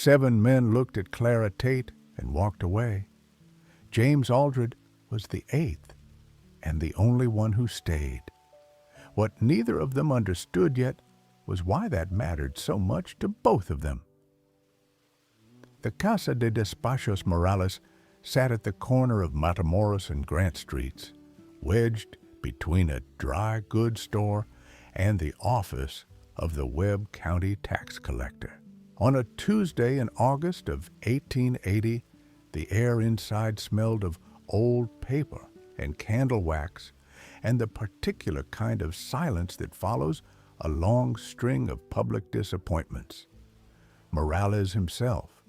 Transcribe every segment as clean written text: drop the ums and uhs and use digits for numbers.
7 men looked at Clara Tate and walked away. James Aldred was the 8th and the only one who stayed. What neither of them understood yet was why that mattered so much to both of them. The Casa de Despachos Morales sat at the corner of Matamoros and Grant Streets, wedged between a dry goods store and the office of the Webb County tax collector. On a Tuesday in August of 1880, the air inside smelled of old paper and candle wax and the particular kind of silence that follows a long string of public disappointments. Morales himself,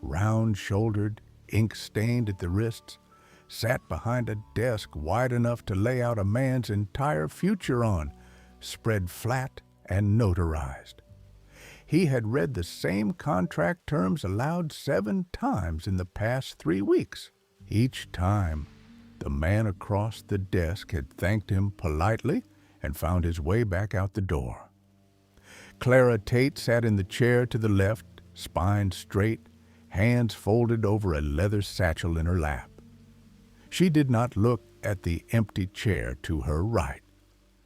round-shouldered, ink-stained at the wrists, sat behind a desk wide enough to lay out a man's entire future on, spread flat and notarized. He had read the same contract terms aloud 7 times in the past 3 weeks. Each time, the man across the desk had thanked him politely and found his way back out the door. Clara Tate sat in the chair to the left, spine straight, hands folded over a leather satchel in her lap. She did not look at the empty chair to her right.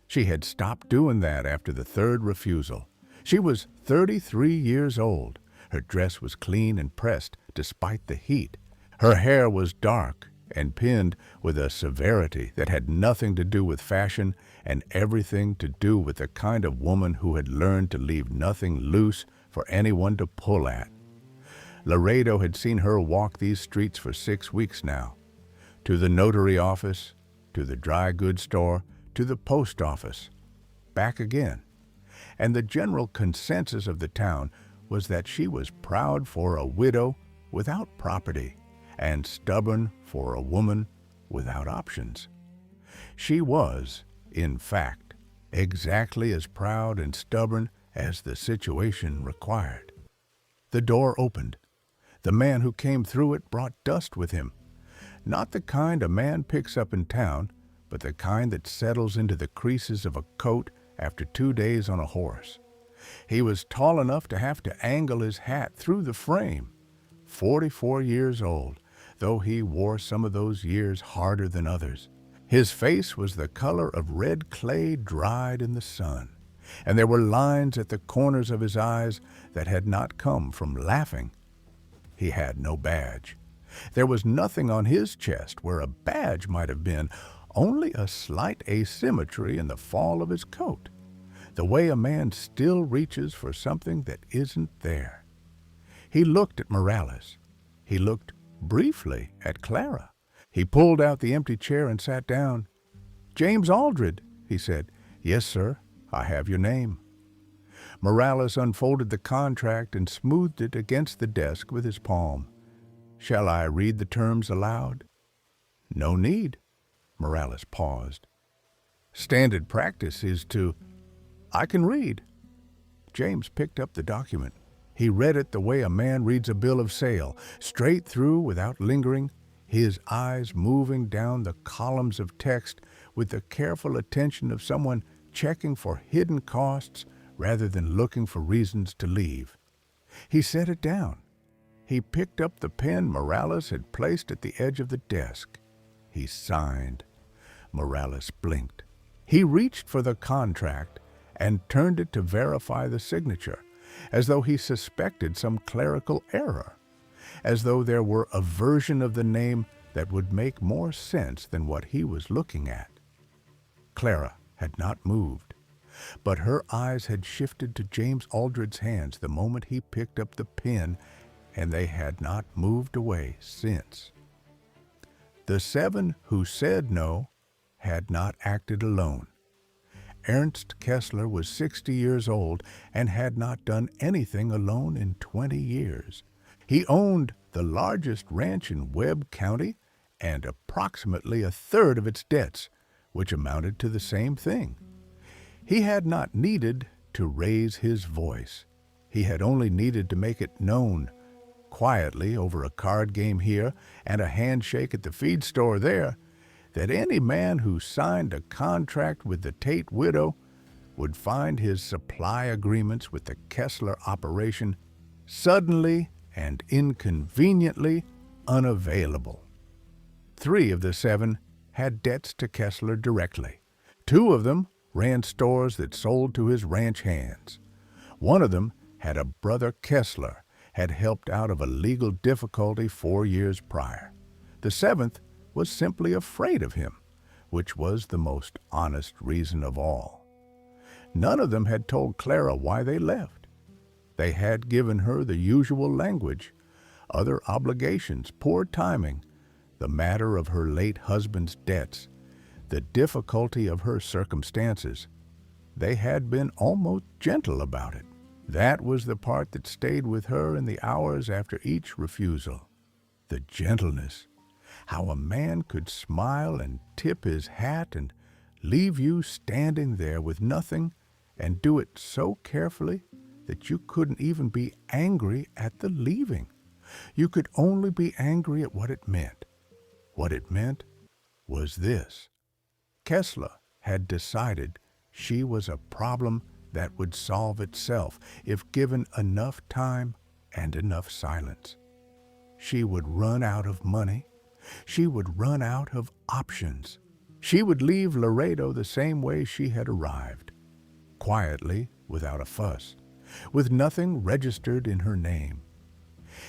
She had stopped doing that after the 3rd refusal. She was 33 years old. Her dress was clean and pressed despite the heat. Her hair was dark and pinned with a severity that had nothing to do with fashion and everything to do with the kind of woman who had learned to leave nothing loose for anyone to pull at. Laredo had seen her walk these streets for 6 weeks now, to the notary office, to the dry goods store, to the post office, back again. And the general consensus of the town was that she was proud for a widow without property and stubborn for a woman without options. She was, in fact, exactly as proud and stubborn as the situation required. The door opened. The man who came through it brought dust with him. Not the kind a man picks up in town, but the kind that settles into the creases of a coat after 2 days on a horse. He was tall enough to have to angle his hat through the frame. 44 years old, though he wore some of those years harder than others. His face was the color of red clay dried in the sun, and there were lines at the corners of his eyes that had not come from laughing. He had no badge. There was nothing on his chest where a badge might have been, only a slight asymmetry in the fall of his coat, the way a man still reaches for something that isn't there. He looked at Morales. He looked briefly at Clara. He pulled out the empty chair and sat down. "James Aldred," he said. "Yes, sir, I have your name." Morales unfolded the contract and smoothed it against the desk with his palm. "Shall I read the terms aloud?" "No need." Morales paused. "Standard practice is to—" "I can read." James picked up the document. He read it the way a man reads a bill of sale, straight through without lingering, his eyes moving down the columns of text with the careful attention of someone checking for hidden costs rather than looking for reasons to leave. He set it down. He picked up the pen Morales had placed at the edge of the desk. He signed. Morales blinked. He reached for the contract and turned it to verify the signature, as though he suspected some clerical error, as though there were a version of the name that would make more sense than what he was looking at. Clara had not moved, but her eyes had shifted to James Aldred's hands the moment he picked up the pen, and they had not moved away since. The 7 who said no had not acted alone. Ernst Kessler was 60 years old and had not done anything alone in 20 years. He owned the largest ranch in Webb County and approximately a third of its debts, which amounted to the same thing. He had not needed to raise his voice. He had only needed to make it known, quietly over a card game here and a handshake at the feed store there, that any man who signed a contract with the Tate widow would find his supply agreements with the Kessler operation suddenly and inconveniently unavailable. 3 of the 7 had debts to Kessler directly. 2 of them ran stores that sold to his ranch hands. 1 of them had a brother Kessler had helped out of a legal difficulty 4 years prior. The 7th was simply afraid of him, which was the most honest reason of all. None of them had told Clara why they left. They had given her the usual language: other obligations, poor timing, the matter of her late husband's debts, the difficulty of her circumstances. They had been almost gentle about it. That was the part that stayed with her in the hours after each refusal. The gentleness. How a man could smile and tip his hat and leave you standing there with nothing, and do it so carefully that you couldn't even be angry at the leaving. You could only be angry at what it meant. What it meant was this: Kessler had decided she was a problem that would solve itself if given enough time and enough silence. She would run out of money. She would run out of options. She would leave Laredo the same way she had arrived, quietly, without a fuss, with nothing registered in her name.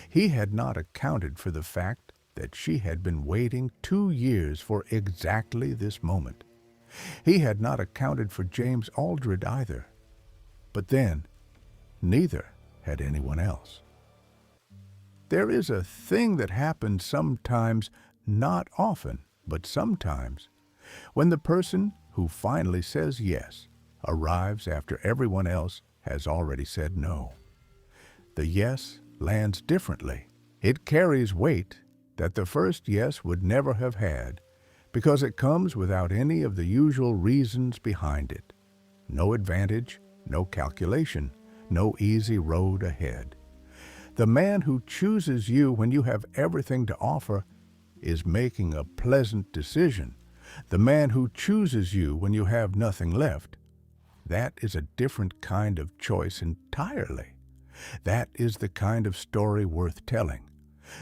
He had not accounted for the fact that she had been waiting 2 years for exactly this moment. He had not accounted for James Aldred either. But then, neither had anyone else. There is a thing that happens sometimes, not often, but sometimes, when the person who finally says yes arrives after everyone else has already said no. The yes lands differently. It carries weight that the first yes would never have had, because it comes without any of the usual reasons behind it. No advantage, no calculation, no easy road ahead. The man who chooses you when you have everything to offer is making a pleasant decision. The man who chooses you when you have nothing left, that is a different kind of choice entirely. That is the kind of story worth telling,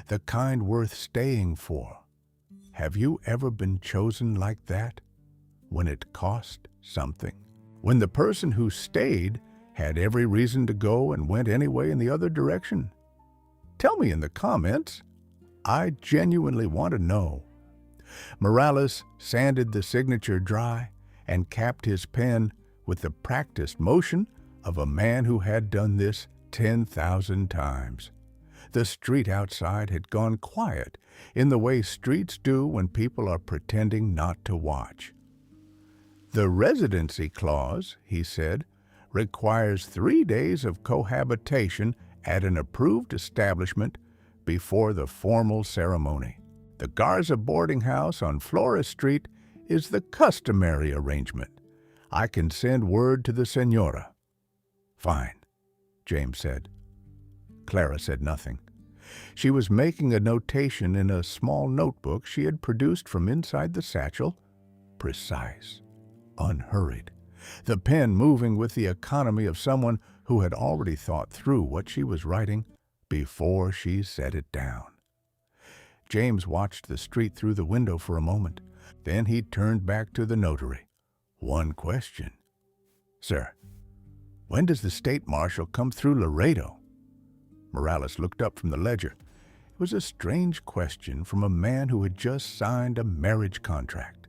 the kind worth staying for. Have you ever been chosen like that? When it cost something? When the person who stayed had every reason to go and went anyway in the other direction? Tell me in the comments. I genuinely want to know. Morales sanded the signature dry and capped his pen with the practiced motion of a man who had done this 10,000 times. The street outside had gone quiet in the way streets do when people are pretending not to watch. The residency clause, he said, requires 3 days of cohabitation at an approved establishment before the formal ceremony. The Garza boarding house on Flores Street is the customary arrangement. I can send word to the senora. Fine, James said. Clara said nothing. She was making a notation in a small notebook she had produced from inside the satchel, precise, unhurried, the pen moving with the economy of someone who had already thought through what she was writing before she set it down. James watched the street through the window for a moment. Then he turned back to the notary. One question. Sir, when does the state marshal come through Laredo? Morales looked up from the ledger. It was a strange question from a man who had just signed a marriage contract.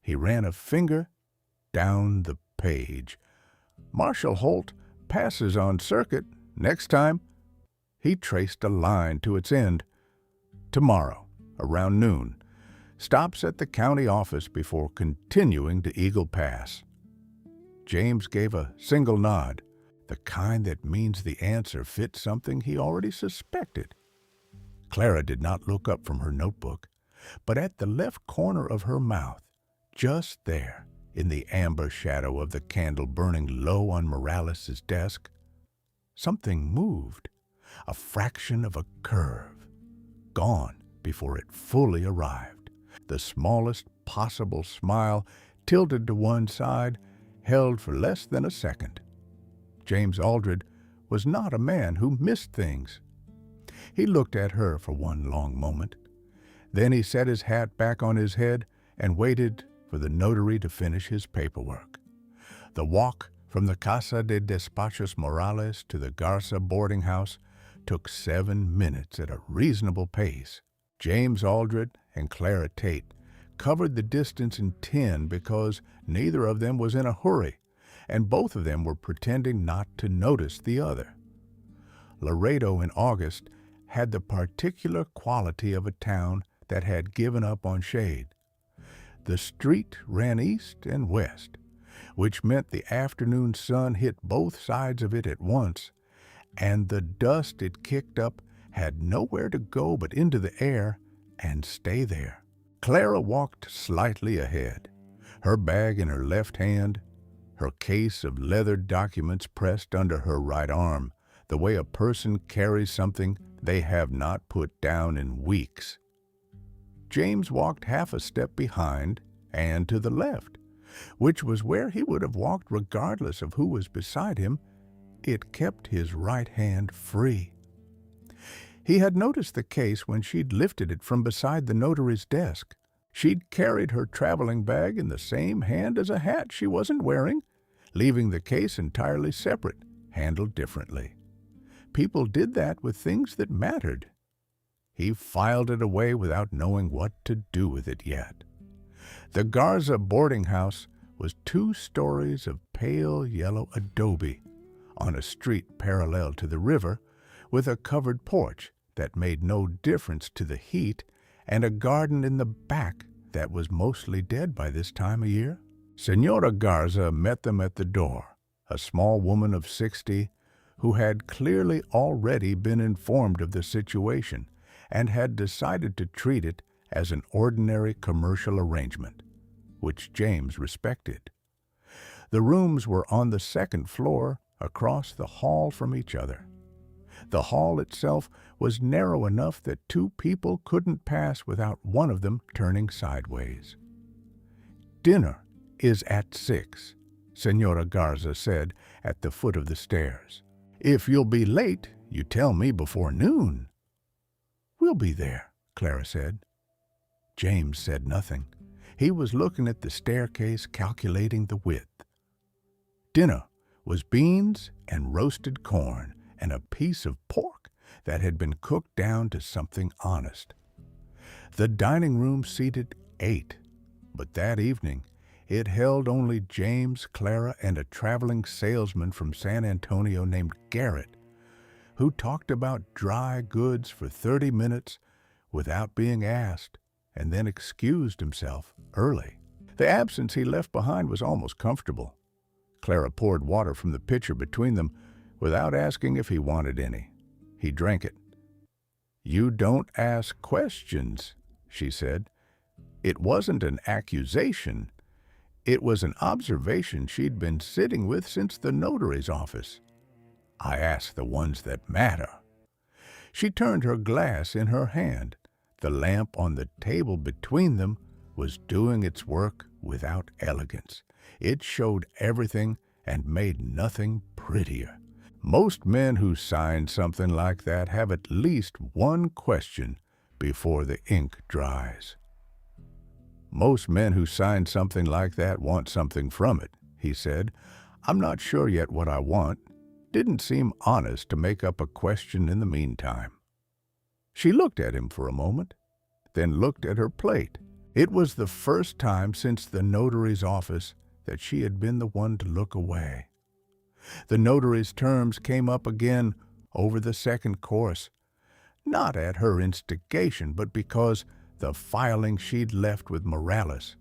He ran a finger down the page. Marshal Holt passes on circuit next time. He traced a line to its end. Tomorrow, around noon. Stops at the county office before continuing to Eagle Pass. James gave a single nod, the kind that means the answer fit something he already suspected. Clara did not look up from her notebook, but at the left corner of her mouth, just there, in the amber shadow of the candle burning low on Morales' desk, something moved, a fraction of a curve, gone before it fully arrived. The smallest possible smile, tilted to one side, held for less than a second. James Aldred was not a man who missed things. He looked at her for one long moment. Then he set his hat back on his head and waited for the notary to finish his paperwork. The walk from the Casa de Despachos Morales to the Garza boarding house took 7 minutes at a reasonable pace. James Aldred and Clara Tate covered the distance in 10 because neither of them was in a hurry, and both of them were pretending not to notice the other. Laredo in August had the particular quality of a town that had given up on shade. The street ran east and west, which meant the afternoon sun hit both sides of it at once, and the dust it kicked up had nowhere to go but into the air and stay there. Clara walked slightly ahead, her bag in her left hand, her case of leather documents pressed under her right arm, the way a person carries something they have not put down in weeks. James walked half a step behind and to the left, which was where he would have walked regardless of who was beside him. It kept his right hand free. He had noticed the case when she'd lifted it from beside the notary's desk. She'd carried her traveling bag in the same hand as a hat she wasn't wearing, leaving the case entirely separate, handled differently. People did that with things that mattered. He filed it away without knowing what to do with it yet. The Garza boarding house was 2 stories of pale yellow adobe on a street parallel to the river, with a covered porch that made no difference to the heat and a garden in the back that was mostly dead by this time of year. Senora Garza met them at the door, a small woman of 60 who had clearly already been informed of the situation and had decided to treat it as an ordinary commercial arrangement, which James respected. The rooms were on the 2nd floor, across the hall from each other. The hall itself was narrow enough that 2 people couldn't pass without one of them turning sideways. "Dinner is at 6, Senora Garza said at the foot of the stairs. "If you'll be late, you tell me before noon." "We'll be there," Clara said. James said nothing. He was looking at the staircase, calculating the width. Dinner was beans and roasted corn and a piece of pork that had been cooked down to something honest. The dining room seated 8, but that evening it held only James, Clara, and a traveling salesman from San Antonio named Garrett, who talked about dry goods for 30 minutes without being asked, and then excused himself early. The absence he left behind was almost comfortable. Clara poured water from the pitcher between them without asking if he wanted any. He drank it. "You don't ask questions," she said. It wasn't an accusation. It was an observation she'd been sitting with since the notary's office. "I ask the ones that matter." She turned her glass in her hand. The lamp on the table between them was doing its work without elegance. It showed everything and made nothing prettier. Most men who sign something like that have at least one question before the ink dries. "Most men who sign something like that want something from it," he said. "I'm not sure yet what I want. Didn't seem honest to make up a question in the meantime." She looked at him for a moment, then looked at her plate. It was the first time since the notary's office that she had been the one to look away. The notary's terms came up again over the 2nd course, not at her instigation, but because the filing she'd left with Morales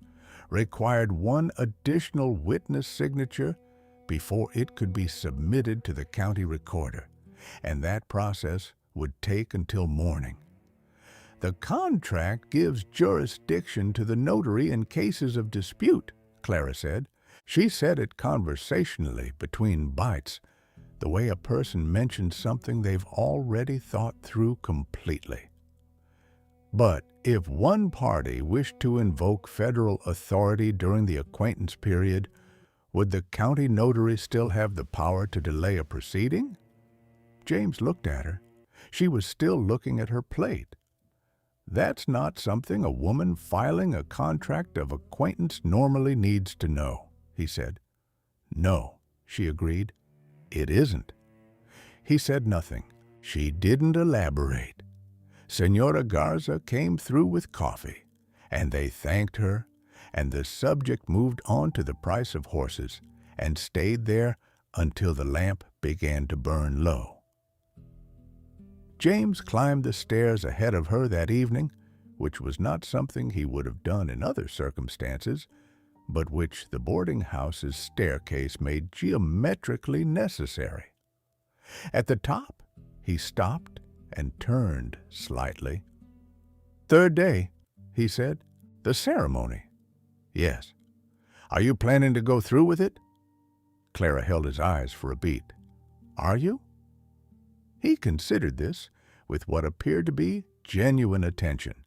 required one additional witness signature before it could be submitted to the county recorder, and that process would take until morning. "The contract gives jurisdiction to the notary in cases of dispute," Clara said. She said it conversationally, between bites, the way a person mentions something they've already thought through completely. "But if one party wished to invoke federal authority during the acquaintance period, would the county notary still have the power to delay a proceeding?" James looked at her. She was still looking at her plate. "That's not something a woman filing a contract of acquaintance normally needs to know," he said. "No," she agreed. "It isn't." He said nothing. She didn't elaborate. Senora Garza came through with coffee, and they thanked her, and the subject moved on to the price of horses, and stayed there until the lamp began to burn low. James climbed the stairs ahead of her that evening, which was not something he would have done in other circumstances, but which the boarding house's staircase made geometrically necessary. At the top, he stopped and turned slightly. "Third day," he said. "The ceremony." "Yes." "Are you planning to go through with it?" Clara held his eyes for a beat. "Are you?" He considered this with what appeared to be genuine attention.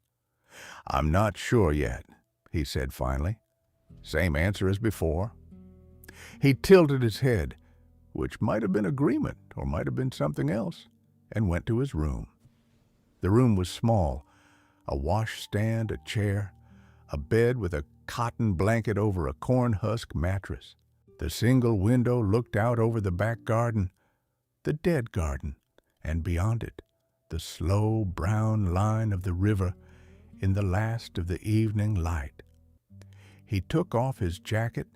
"I'm not sure yet," he said finally. "Same answer as before." He tilted his head, which might have been agreement or might have been something else, and went to his room. The room was small, a washstand, a chair, a bed with a cotton blanket over a corn husk mattress. The single window looked out over the back garden, the dead garden, and beyond it, the slow brown line of the river in the last of the evening light. He took off his jacket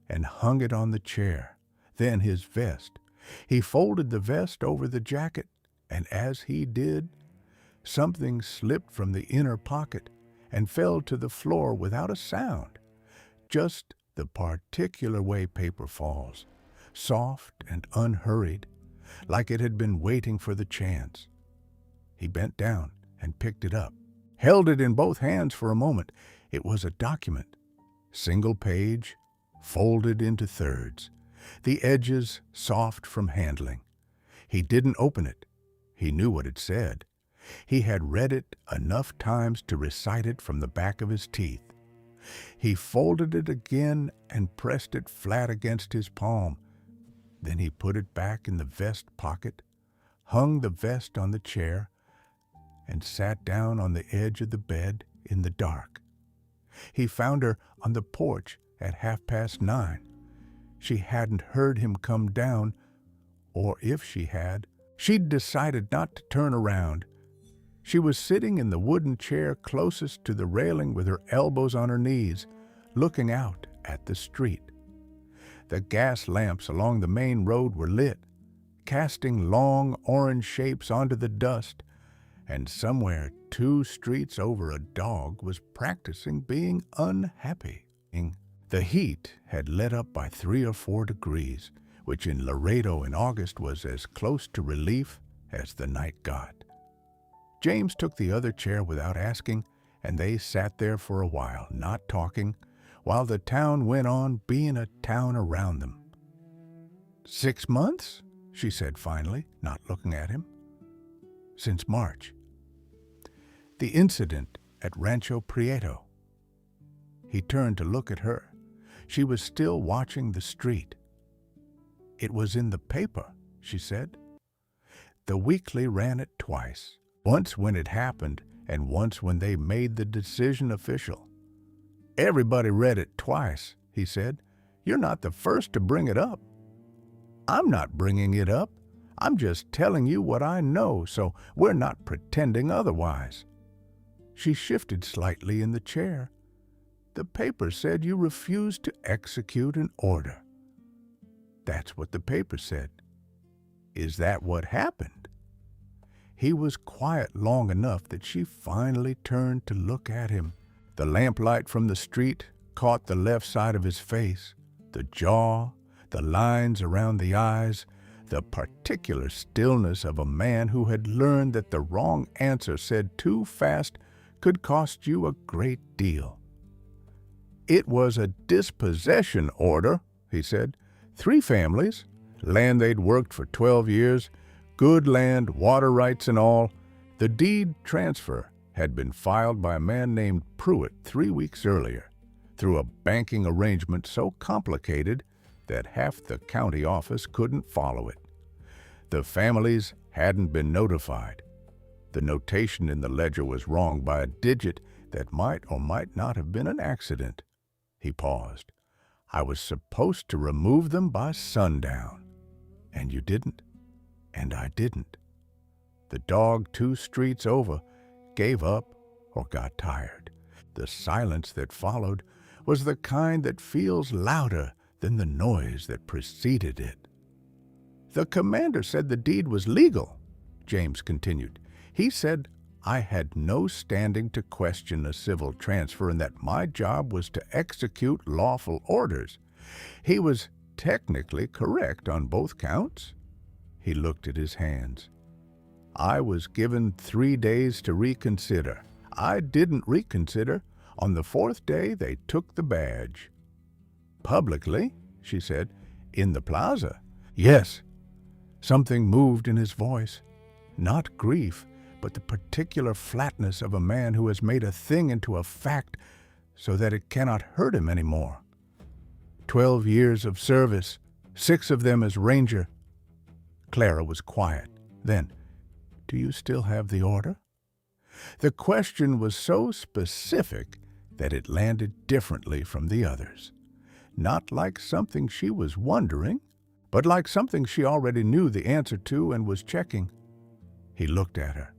and hung it on the chair, then his vest. He folded the vest over the jacket, and as he did, something slipped from the inner pocket and fell to the floor without a sound, just the particular way paper falls, soft and unhurried, like it had been waiting for the chance. He bent down and picked it up, held it in both hands for a moment. It was a document, single page, folded into thirds, the edges soft from handling. He didn't open it. He knew what it said. He had read it enough times to recite it from the back of his teeth. He folded it again and pressed it flat against his palm. Then he put it back in the vest pocket, hung the vest on the chair, and sat down on the edge of the bed in the dark. He found her on the porch at 9:30. She hadn't heard him come down, or if she had, she'd decided not to turn around. She was sitting in the wooden chair closest to the railing with her elbows on her knees, looking out at the street. The gas lamps along the main road were lit, casting long orange shapes onto the dust, and somewhere 2 streets over a dog was practicing being unhappy. The heat had let up by 3 or 4 degrees, which in Laredo in August was as close to relief as the night got. James took the other chair without asking, and they sat there for a while, not talking, while the town went on being a town around them. 6 months? She said finally, not looking at him. Since March. The incident at Rancho Prieto. He turned to look at her. She was still watching the street. It was in the paper, she said. The weekly ran it twice, once when it happened and once when they made the decision official. Everybody read it twice, he said. You're not the first to bring it up. I'm not bringing it up. I'm just telling you what I know, so we're not pretending otherwise. She shifted slightly in the chair. The paper said you refused to execute an order. That's what the paper said. Is that what happened? He was quiet long enough that she finally turned to look at him. The lamplight from the street caught the left side of his face, the jaw, the lines around the eyes, the particular stillness of a man who had learned that the wrong answer said too fast could cost you a great deal. It was a dispossession order, he said. 3 families, land they'd worked for 12 years, good land, water rights and all. The deed transfer had been filed by a man named Pruitt 3 weeks earlier, through a banking arrangement so complicated that half the county office couldn't follow it. The families hadn't been notified. The notation in the ledger was wrong by a digit that might or might not have been an accident. He paused. I was supposed to remove them by sundown. And you didn't. And I didn't. The dog 2 streets over gave up or got tired. The silence that followed was the kind that feels louder than the noise that preceded it. The commander said the deed was legal, James continued. He said I had no standing to question a civil transfer and that my job was to execute lawful orders. He was technically correct on both counts. He looked at his hands. I was given 3 days to reconsider. I didn't reconsider. On the 4th day, they took the badge. Publicly, she said, in the plaza. Yes. Something moved in his voice. Not grief, but the particular flatness of a man who has made a thing into a fact so that it cannot hurt him anymore. 12 years of service, 6 of them as ranger. Clara was quiet. Then, do you still have the order? The question was so specific that it landed differently from the others. Not like something she was wondering, but like something she already knew the answer to and was checking. He looked at her.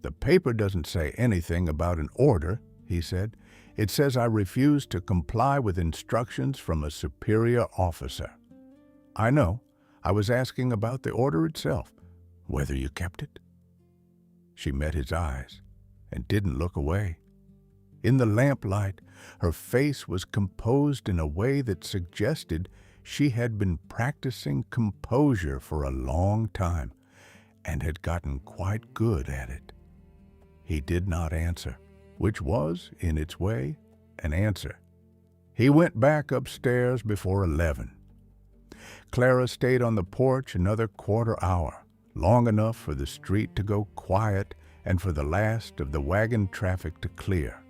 The paper doesn't say anything about an order, he said. It says I refuse to comply with instructions from a superior officer. I know. I was asking about the order itself, whether you kept it. She met his eyes and didn't look away. In the lamplight, her face was composed in a way that suggested she had been practicing composure for a long time and had gotten quite good at it. He did not answer, which was, in its way, an answer. He went back upstairs before 11. Clara stayed on the porch another quarter hour, long enough for the street to go quiet and for the last of the wagon traffic to clear.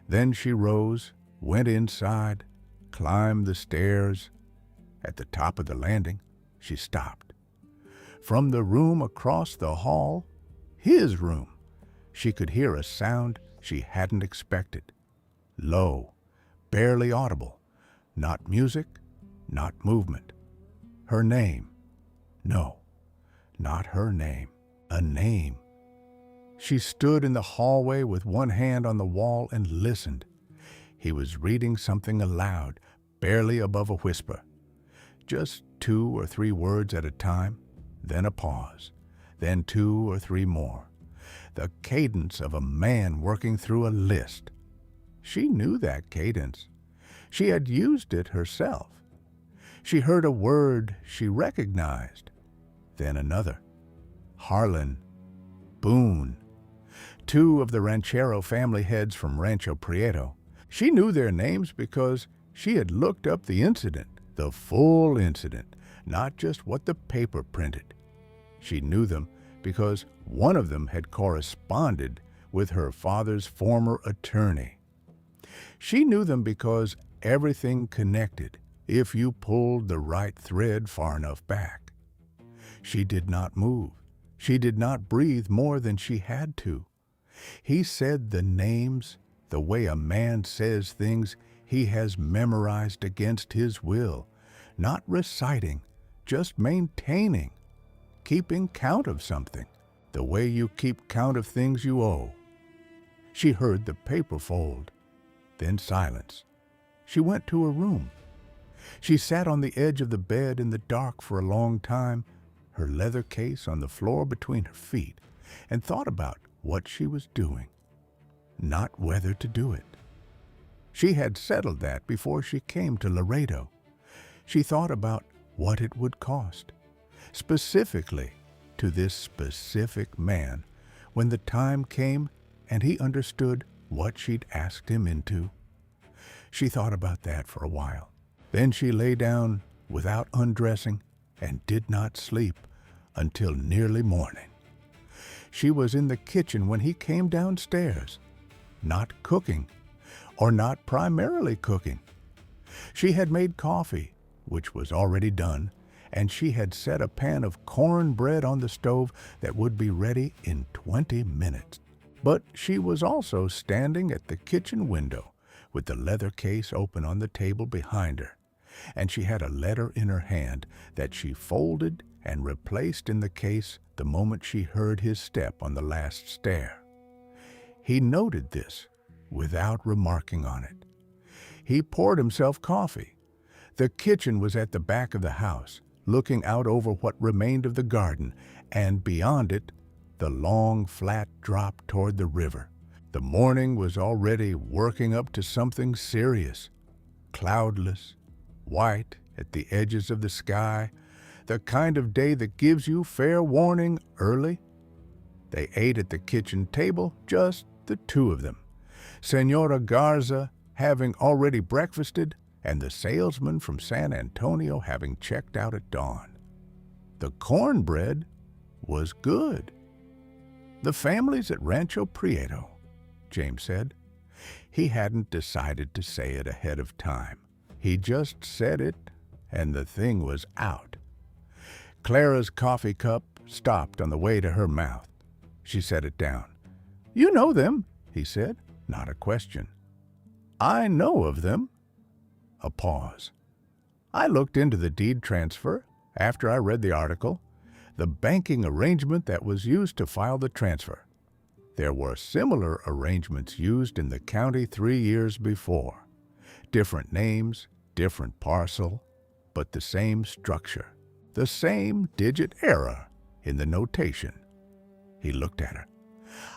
Then she rose, went inside, climbed the stairs. At the top of the landing, she stopped. From the room across the hall, his room, she could hear a sound she hadn't expected. Low, barely audible, not music, not movement. Her name. No, not her name. A name. She stood in the hallway with one hand on the wall and listened. He was reading something aloud, barely above a whisper. Just 2 or 3 words at a time, then a pause, then 2 or 3 more. The cadence of a man working through a list. She knew that cadence. She had used it herself. She heard a word she recognized, then another. Harlan, Boone. 2 of the Ranchero family heads from Rancho Prieto. She knew their names because she had looked up the incident, the full incident, not just what the paper printed. She knew them because one of them had corresponded with her father's former attorney. She knew them because everything connected if you pulled the right thread far enough back. She did not move. She did not breathe more than she had to. He said the names the way a man says things he has memorized against his will, not reciting, just maintaining, keeping count of something, the way you keep count of things you owe. She heard the paper fold, then silence. She went to her room. She sat on the edge of the bed in the dark for a long time, her leather case on the floor between her feet, and thought about what she was doing, not whether to do it. She had settled that before she came to Laredo. She thought about what it would cost, specifically to this specific man, when the time came and he understood what she'd asked him into. She thought about that for a while. Then she lay down without undressing and did not sleep until nearly morning. She was in the kitchen when he came downstairs, not cooking, or not primarily cooking. She had made coffee, which was already done, and she had set a pan of cornbread on the stove that would be ready in 20 minutes. But she was also standing at the kitchen window with the leather case open on the table behind her, and she had a letter in her hand that she folded and replaced in the case the moment she heard his step on the last stair. He noted this without remarking on it. He poured himself coffee. The kitchen was at the back of the house, looking out over what remained of the garden, and beyond it, the long, flat drop toward the river. The morning was already working up to something serious, cloudless, white at the edges of the sky, the kind of day that gives you fair warning early. They ate at the kitchen table, just the two of them, Senora Garza having already breakfasted, and the salesman from San Antonio having checked out at dawn. The cornbread was good. "The family's at Rancho Prieto," James said. He hadn't decided to say it ahead of time. He just said it, and the thing was out. Clara's coffee cup stopped on the way to her mouth. She set it down. "You know them," he said, not a question. "I know of them." A pause. "I looked into the deed transfer after I read the article, the banking arrangement that was used to file the transfer. There were similar arrangements used in the county 3 years before. Different names, different parcel, but the same structure, the same digit error in the notation." He looked at her.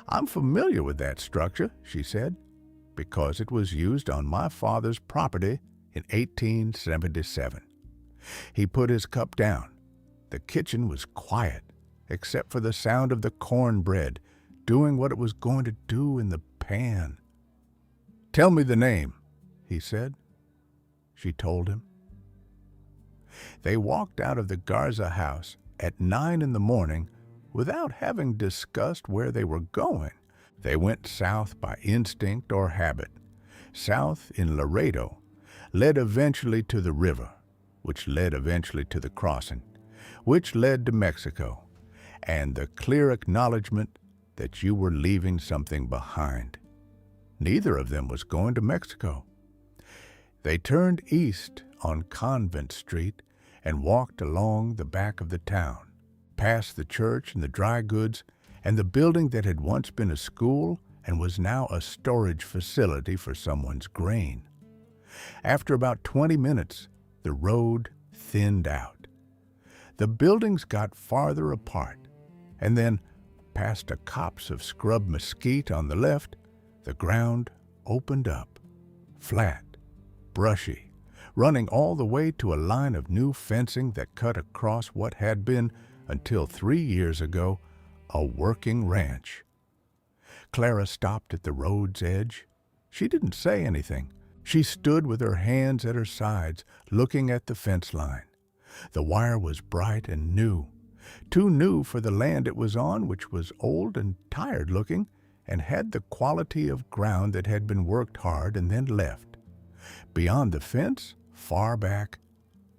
"I'm familiar with that structure," she said, "because it was used on my father's property in 1877. He put his cup down. The kitchen was quiet, except for the sound of the cornbread doing what it was going to do in the pan. "Tell me the name," he said. She told him. They walked out of the Garza house at 9 in the morning without having discussed where they were going. They went south by instinct or habit. South in Laredo led eventually to the river, which led eventually to the crossing, which led to Mexico, and the clear acknowledgement that you were leaving something behind. Neither of them was going to Mexico. They turned east on Convent Street and walked along the back of the town, past the church and the dry goods and the building that had once been a school and was now a storage facility for someone's grain. After about 20 minutes, the road thinned out. The buildings got farther apart, and then, past a copse of scrub mesquite on the left, the ground opened up, flat, brushy, running all the way to a line of new fencing that cut across what had been, until 3 years ago, a working ranch. Clara stopped at the road's edge. She didn't say anything. She stood with her hands at her sides, looking at the fence line. The wire was bright and new, too new for the land it was on, which was old and tired-looking, and had the quality of ground that had been worked hard and then left. Beyond the fence, far back,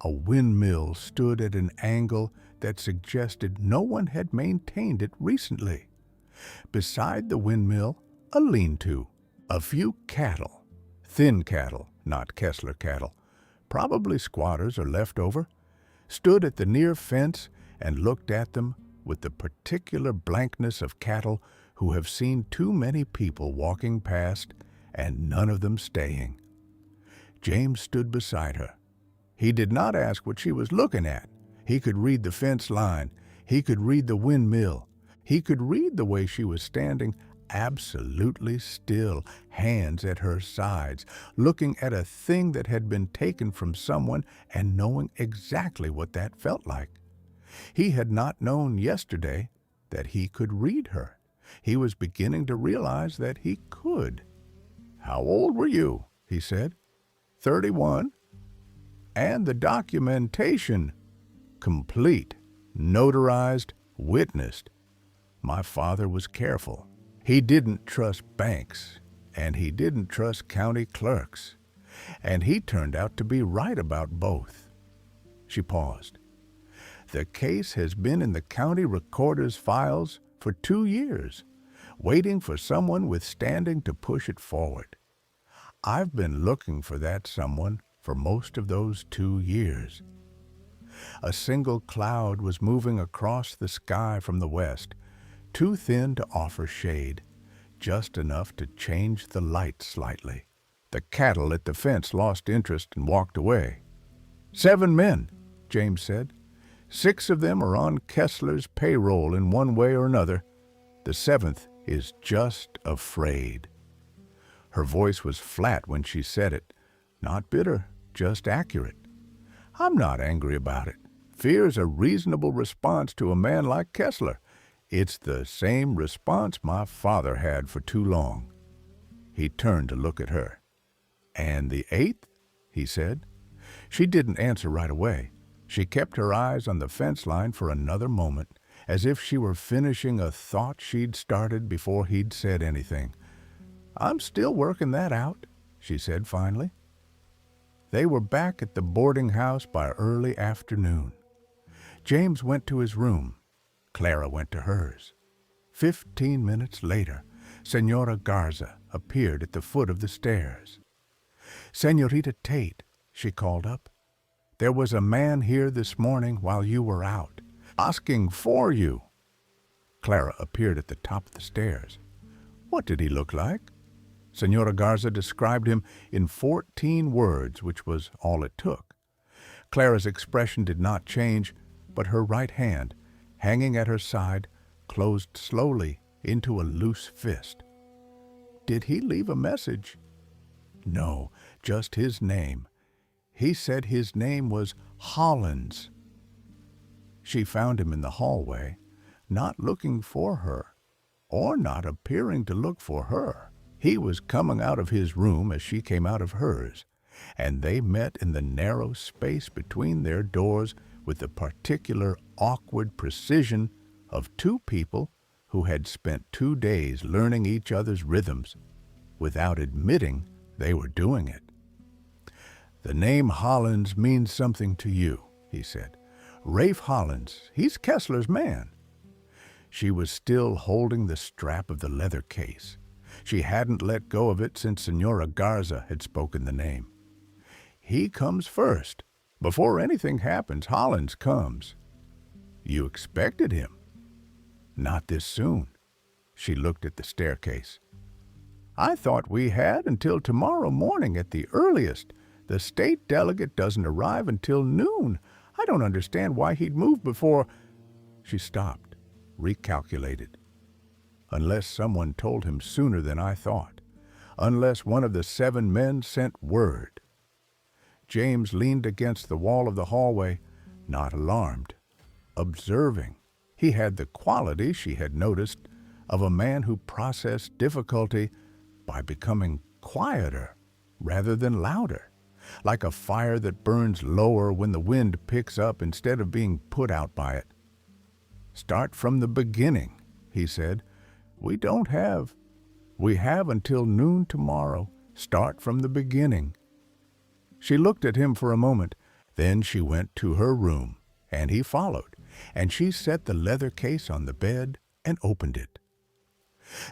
a windmill stood at an angle that suggested no one had maintained it recently. Beside the windmill, a lean-to, a few cattle, thin cattle, not Kessler cattle, probably squatters or leftover, stood at the near fence and looked at them with the particular blankness of cattle who have seen too many people walking past and none of them staying. James stood beside her. He did not ask what she was looking at. He could read the fence line. He could read the windmill. He could read the way she was standing absolutely still, hands at her sides, looking at a thing that had been taken from someone and knowing exactly what that felt like. He had not known yesterday that he could read her. He was beginning to realize that he could. "How old were you?" he said. 31. "And the documentation, complete, notarized, witnessed. My father was careful. He didn't trust banks, and he didn't trust county clerks, and he turned out to be right about both." She paused. The case has been in the county recorder's files for 2 years, waiting for someone with standing to push it forward. I've been looking for that someone for most of those 2 years. A single cloud was moving across the sky from the west, too thin to offer shade, just enough to change the light slightly. The cattle at the fence lost interest and walked away. 7 men, James said. 6 of them are on Kessler's payroll in one way or another. The 7th is just afraid. Her voice was flat when she said it, not bitter, just accurate. I'm not angry about it. Fear's a reasonable response to a man like Kessler. It's the same response my father had for too long. He turned to look at her. And the 8th? He said. She didn't answer right away. She kept her eyes on the fence line for another moment, as if she were finishing a thought she'd started before he'd said anything. I'm still working that out, she said finally. They were back at the boarding house by early afternoon. James went to his room. Clara went to hers. 15 minutes later, Senora Garza appeared at the foot of the stairs. Senorita Tate, she called up. There was a man here this morning while you were out, asking for you. Clara appeared at the top of the stairs. What did he look like? Senora Garza described him in 14 words, which was all it took. Clara's expression did not change, but her right hand, hanging at her side, closed slowly into a loose fist. Did he leave a message? No, just his name. He said his name was Hollins. She found him in the hallway, not looking for her, or not appearing to look for her. He was coming out of his room as she came out of hers, and they met in the narrow space between their doors with the particular awkward precision of 2 people who had spent 2 days learning each other's rhythms without admitting they were doing it. The name Hollins means something to you, he said. Rafe Hollins, he's Kessler's man. She was still holding the strap of the leather case. She hadn't let go of it since Senora Garza had spoken the name. He comes first. Before anything happens, Hollins comes. You expected him? Not this soon. She looked at the staircase. I thought we had until tomorrow morning at the earliest. The state delegate doesn't arrive until noon. I don't understand why he'd move before. She stopped, recalculated. Unless someone told him sooner than I thought. Unless one of the 7 men sent word. James leaned against the wall of the hallway, not alarmed, observing. He had the quality she had noticed of a man who processed difficulty by becoming quieter rather than louder, like a fire that burns lower when the wind picks up instead of being put out by it. Start from the beginning, he said. We have until noon tomorrow. Start from the beginning. She looked at him for a moment. Then she went to her room, and he followed, and she set the leather case on the bed and opened it.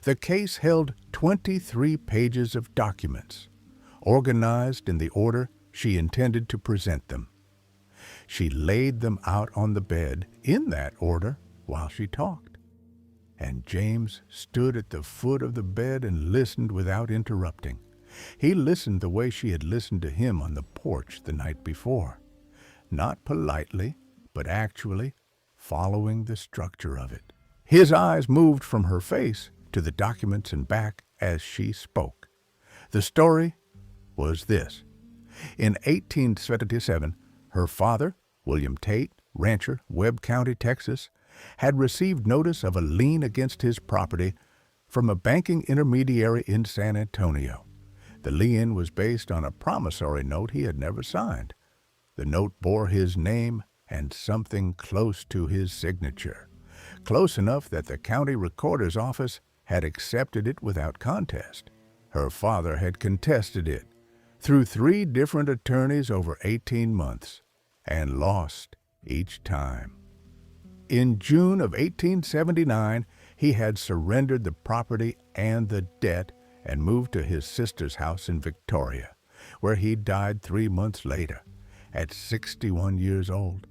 The case held 23 pages of documents, organized in the order she intended to present them. She laid them out on the bed in that order while she talked. And James stood at the foot of the bed and listened without interrupting. He listened the way she had listened to him on the porch the night before, not politely, but actually following the structure of it. His eyes moved from her face to the documents and back as she spoke. The story was this. In 1877, her father, William Tate, rancher, Webb County, Texas, had received notice of a lien against his property from a banking intermediary in San Antonio. The lien was based on a promissory note he had never signed. The note bore his name and something close to his signature, close enough that the county recorder's office had accepted it without contest. Her father had contested it through 3 different attorneys over 18 months and lost each time. In June of 1879, he had surrendered the property and the debt and moved to his sister's house in Victoria, where he died 3 months later, at 61 years old,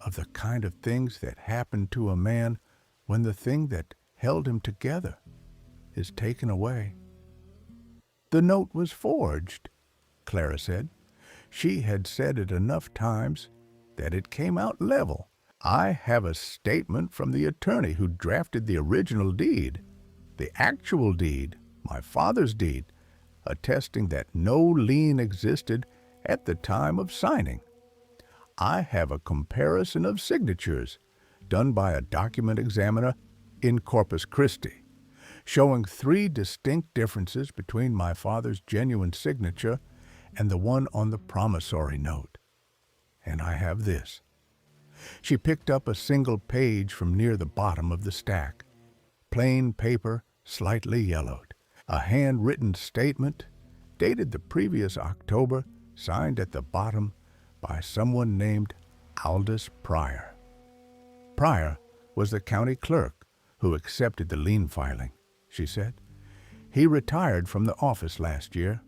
of the kind of things that happen to a man when the thing that held him together is taken away. The note was forged, Clara said. She had said it enough times that it came out level. I have a statement from the attorney who drafted the original deed, the actual deed, my father's deed, attesting that no lien existed at the time of signing. I have a comparison of signatures done by a document examiner in Corpus Christi, showing 3 distinct differences between my father's genuine signature and the one on the promissory note. And I have this. She picked up a single page from near the bottom of the stack. Plain paper, slightly yellowed. A handwritten statement, dated the previous October, signed at the bottom by someone named Aldous Pryor. Pryor was the county clerk who accepted the lien filing, she said. He retired from the office last year.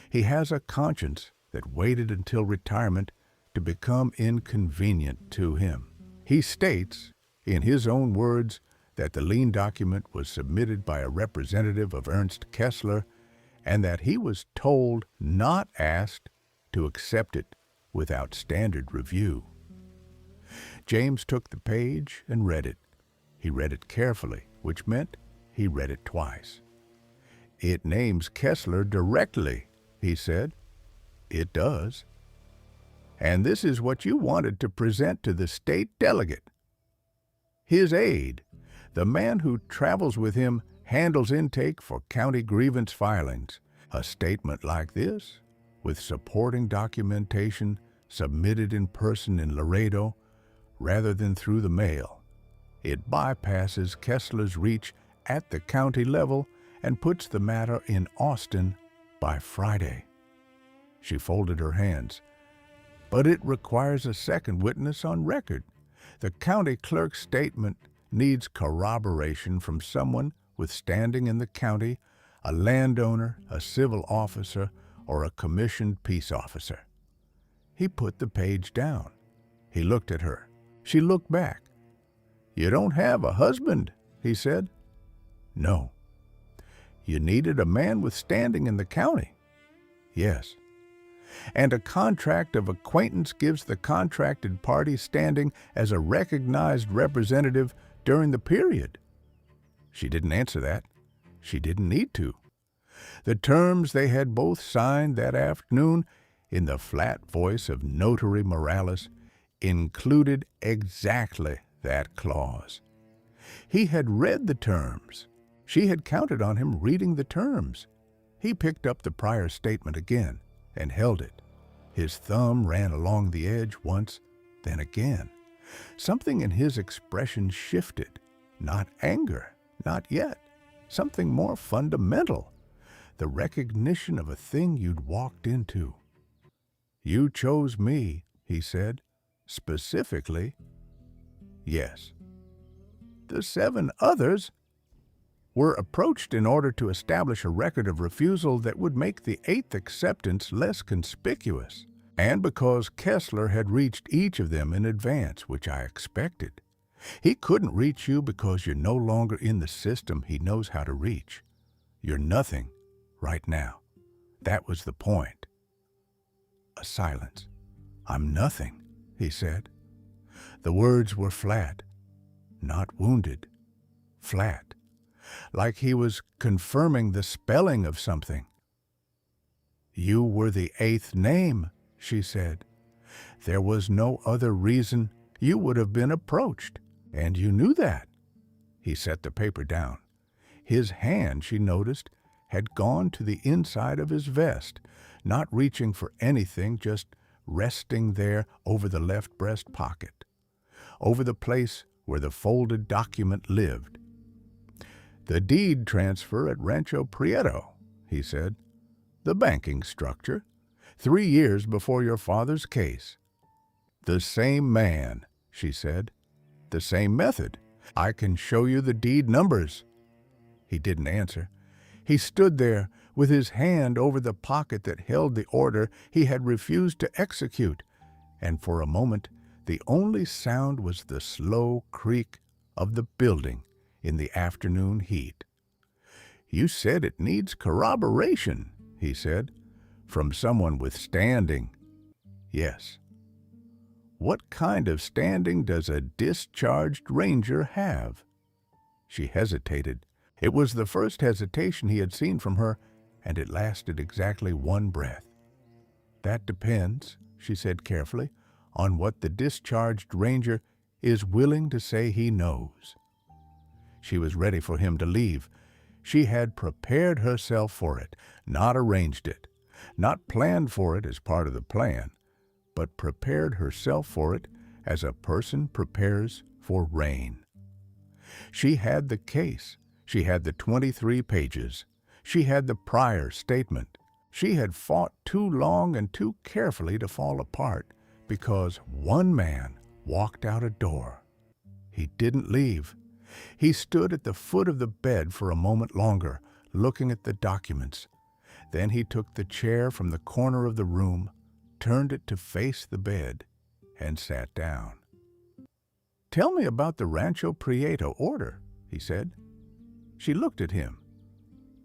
He has a conscience that waited until retirement to become inconvenient to him. He states, in his own words, that the lien document was submitted by a representative of Ernst Kessler and that he was told, not asked, to accept it without standard review. James took the page and read it. He read it carefully, which meant he read it twice. It names Kessler directly, he said. It does. And this is what you wanted to present to the state delegate. His aide, the man who travels with him, handles intake for county grievance filings. A statement like this, with supporting documentation submitted in person in Laredo rather than through the mail. It bypasses Kessler's reach at the county level and puts the matter in Austin by Friday. She folded her hands. But it requires a second witness on record. The county clerk's statement needs corroboration from someone with standing in the county, a landowner, a civil officer, or a commissioned peace officer. He put the page down. He looked at her. She looked back. You don't have a husband, he said. No. You needed a man with standing in the county. Yes. And a contract of acquaintance gives the contracted party standing as a recognized representative during the period. She didn't answer that. She didn't need to. The terms they had both signed that afternoon, in the flat voice of Notary Morales, included exactly that clause. He had read the terms. She had counted on him reading the terms. He picked up the prior statement again and held it. His thumb ran along the edge once, then again. Something in his expression shifted. Not anger, not yet. Something more fundamental. The recognition of a thing you'd walked into. You chose me, he said, specifically. Yes. The 7 others were approached in order to establish a record of refusal that would make the 8th acceptance less conspicuous, and because Kessler had reached each of them in advance, which I expected. He couldn't reach you because you're no longer in the system he knows how to reach. You're nothing right now. That was the point. A silence. I'm nothing, he said. The words were flat, not wounded, flat, like he was confirming the spelling of something. You were the 8th name, she said. There was no other reason you would have been approached, and you knew that. He set the paper down. His hand, she noticed, had gone to the inside of his vest, not reaching for anything, just resting there over the left breast pocket, over the place where the folded document lived. The deed transfer at Rancho Prieto, he said. The banking structure, 3 years before your father's case. The same man, she said. The same method. I can show you the deed numbers." He didn't answer. He stood there with his hand over the pocket that held the order he had refused to execute, and for a moment the only sound was the slow creak of the building in the afternoon heat. "You said it needs corroboration," he said, "from someone with standing." "Yes." "What kind of standing does a discharged ranger have?" She hesitated. It was the first hesitation he had seen from her, and it lasted exactly one breath. "That depends," she said carefully, "on what the discharged ranger is willing to say he knows." She was ready for him to leave. She had prepared herself for it, not arranged it, not planned for it as part of the plan, but prepared herself for it as a person prepares for rain. She had the case. She had the 23 pages. She had the prior statement. She had fought too long and too carefully to fall apart because one man walked out a door. He didn't leave. He stood at the foot of the bed for a moment longer, looking at the documents. Then he took the chair from the corner of the room, turned it to face the bed, and sat down. "Tell me about the Rancho Prieto order," he said. She looked at him.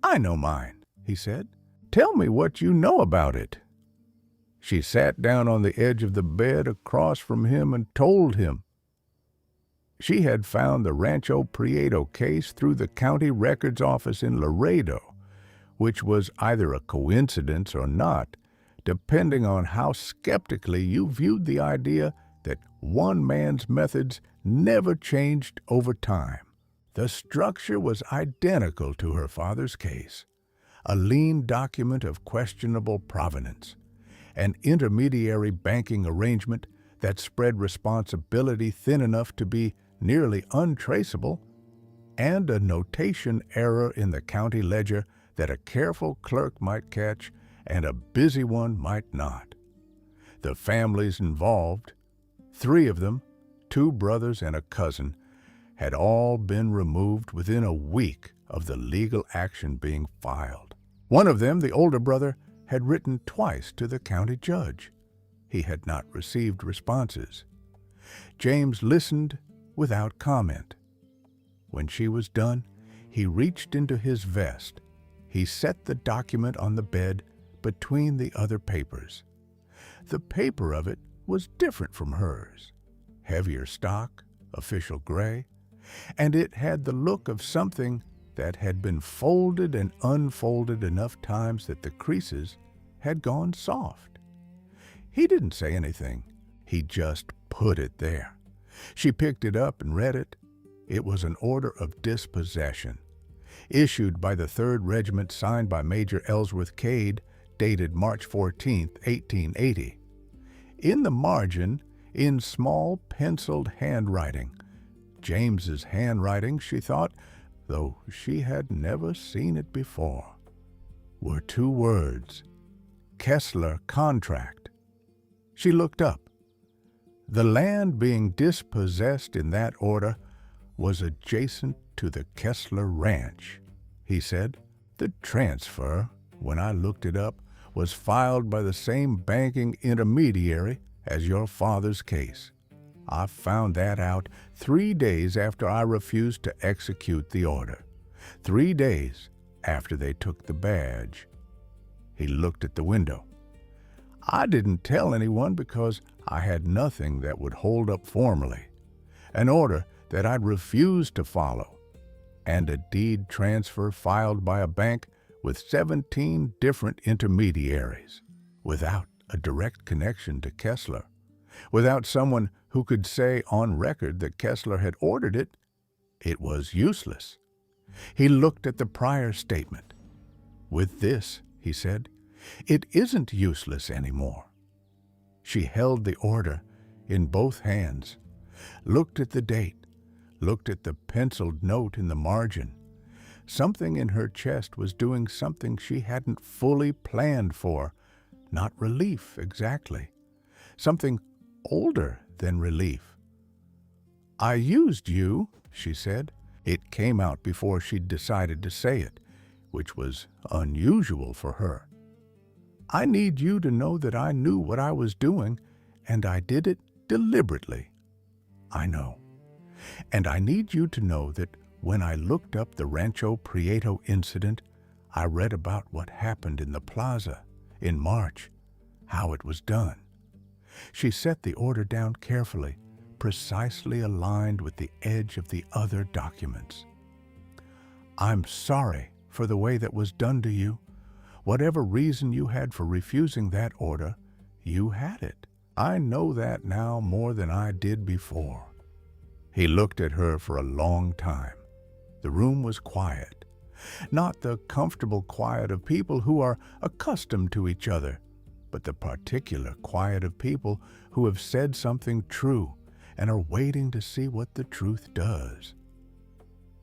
"I know mine," he said. "Tell me what you know about it." She sat down on the edge of the bed across from him and told him. She had found the Rancho Prieto case through the county records office in Laredo, which was either a coincidence or not, depending on how skeptically you viewed the idea that one man's methods never changed over time. The structure was identical to her father's case, a lien document of questionable provenance, an intermediary banking arrangement that spread responsibility thin enough to be nearly untraceable, and a notation error in the county ledger that a careful clerk might catch and a busy one might not. The families involved, 3 of them, 2 brothers and a cousin, had all been removed within a week of the legal action being filed. One of them, the older brother, had written twice to the county judge. He had not received responses. James listened without comment. When she was done, he reached into his vest. He set the document on the bed between the other papers. The paper of it was different from hers. Heavier stock, official gray, and it had the look of something that had been folded and unfolded enough times that the creases had gone soft. He didn't say anything. He just put it there. She picked it up and read it. It was an order of dispossession, issued by the 3rd Regiment, signed by Major Ellsworth Cade, dated March 14, 1880. In the margin, in small penciled handwriting, James's handwriting, she thought, though she had never seen it before, were 2 words: Kessler contract. She looked up. The land being dispossessed in that order was adjacent to the Kessler Ranch, he said. The transfer, when I looked it up, was filed by the same banking intermediary as your father's case. I found that out 3 days after I refused to execute the order. 3 days after they took the badge. He looked at the window. I didn't tell anyone because I had nothing that would hold up formally. An order that I'd refused to follow, and a deed transfer filed by a bank with 17 different intermediaries, without a direct connection to Kessler, without someone who could say on record that Kessler had ordered it. It was useless. He looked at the prior statement. With this, he said, it isn't useless anymore. She held the order in both hands, looked at the date, looked at the penciled note in the margin. Something in her chest was doing something she hadn't fully planned for, not relief exactly, something older than relief. "I used you," she said. It came out before she'd decided to say it, which was unusual for her. "I need you to know that I knew what I was doing, and I did it deliberately." "I know. And I need you to know that when I looked up the Rancho Prieto incident, I read about what happened in the plaza in March, how it was done." She set the order down carefully, precisely aligned with the edge of the other documents. "I'm sorry for the way that was done to you. Whatever reason you had for refusing that order, you had it. I know that now more than I did before." He looked at her for a long time. The room was quiet. Not the comfortable quiet of people who are accustomed to each other, but the particular quiet of people who have said something true and are waiting to see what the truth does.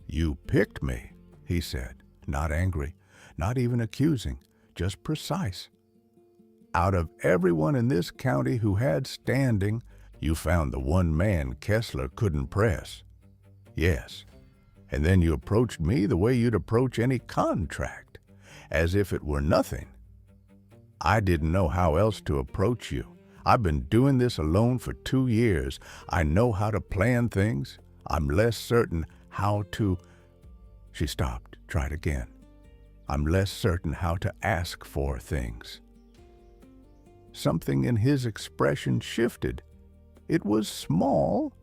"You picked me," he said, not angry, not even accusing, just precise. "Out of everyone in this county who had standing, you found the one man Kessler couldn't press. Yes. And then you approached me the way you'd approach any contract, as if it were nothing. I didn't know how else to approach you. I've been doing this alone for 2 years. I know how to plan things. I'm less certain how to—" She stopped, tried again. "I'm less certain how to ask for things." Something in his expression shifted. It was small,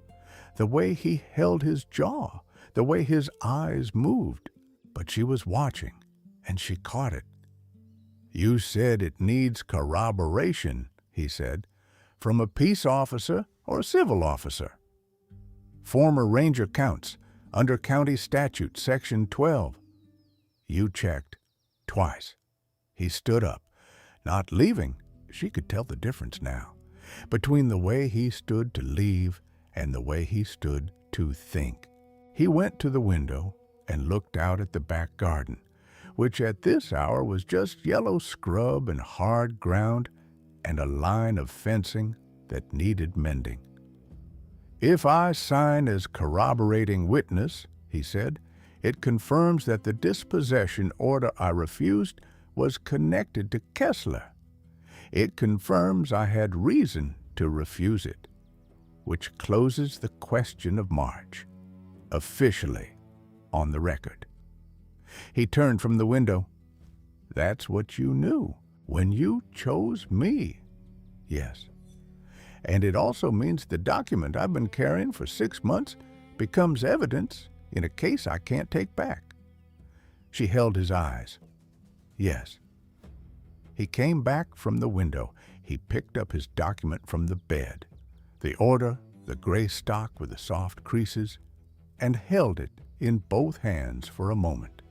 the way he held his jaw, the way his eyes moved, but she was watching, and she caught it. "You said it needs corroboration," he said, "from a peace officer or a civil officer." "Former ranger counts, under county statute, section 12. You checked twice." He stood up, not leaving. She could tell the difference now, between the way he stood to leave and the way he stood to think. He went to the window and looked out at the back garden, which at this hour was just yellow scrub and hard ground and a line of fencing that needed mending. "If I sign as corroborating witness," he said, "it confirms that the dispossession order I refused was connected to Kessler. It confirms I had reason to refuse it, which closes the question of March, officially on the record." He turned from the window. "That's what you knew when you chose me." "Yes. And it also means the document I've been carrying for 6 months becomes evidence in a case I can't take back." She held his eyes. "Yes." He came back from the window. He picked up his document from the bed, the order, the gray stock with the soft creases, and held it in both hands for a moment.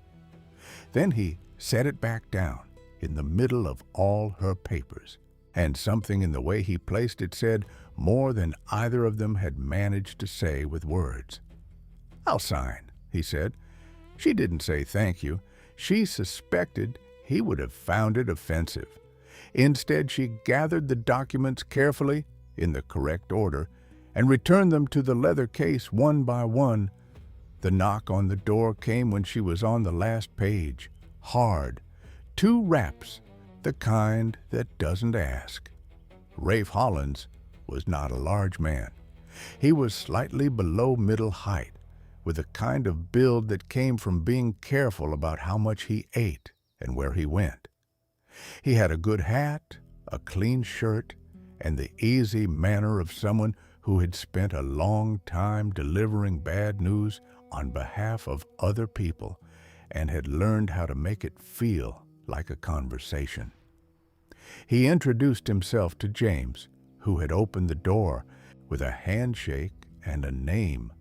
Then he set it back down in the middle of all her papers, and something in the way he placed it said more than either of them had managed to say with words. "I'll sign," he said. She didn't say thank you. She suspected he would have found it offensive. Instead, she gathered the documents carefully, in the correct order, and returned them to the leather case one by one. The knock on the door came when she was on the last page, hard, 2 raps, the kind that doesn't ask. Rafe Hollins was not a large man. He was slightly below middle height, with a kind of build that came from being careful about how much he ate and where he went. He had a good hat, a clean shirt, and the easy manner of someone who had spent a long time delivering bad news on behalf of other people and had learned how to make it feel like a conversation. He introduced himself to James, who had opened the door with a handshake and a name.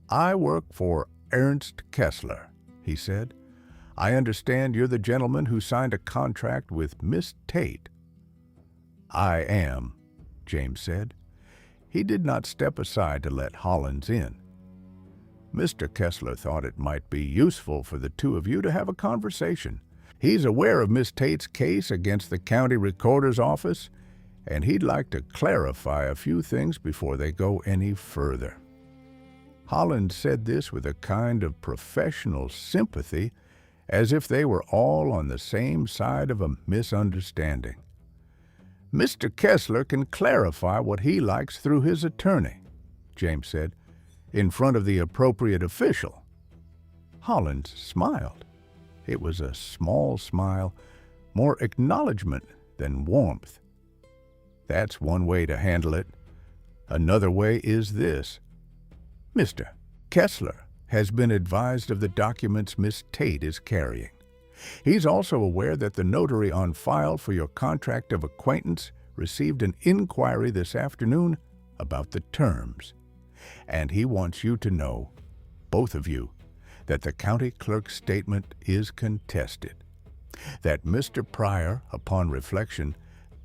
"I work for Ernst Kessler," he said. "I understand you're the gentleman who signed a contract with Miss Tate." "I am," James said. He did not step aside to let Hollins in. "Mr. Kessler thought it might be useful for the 2 of you to have a conversation. He's aware of Miss Tate's case against the county recorder's office, and he'd like to clarify a few things before they go any further." Holland said this with a kind of professional sympathy, as if they were all on the same side of a misunderstanding. "Mr. Kessler can clarify what he likes through his attorney," James said, "in front of the appropriate official." Holland smiled. It was a small smile, more acknowledgement than warmth. "That's one way to handle it. Another way is this. Mr. Kessler has been advised of the documents Miss Tate is carrying. He's also aware that the notary on file for your contract of acquaintance received an inquiry this afternoon about the terms, and he wants you to know, both of you, that the county clerk's statement is contested, that Mr. Pryor, upon reflection,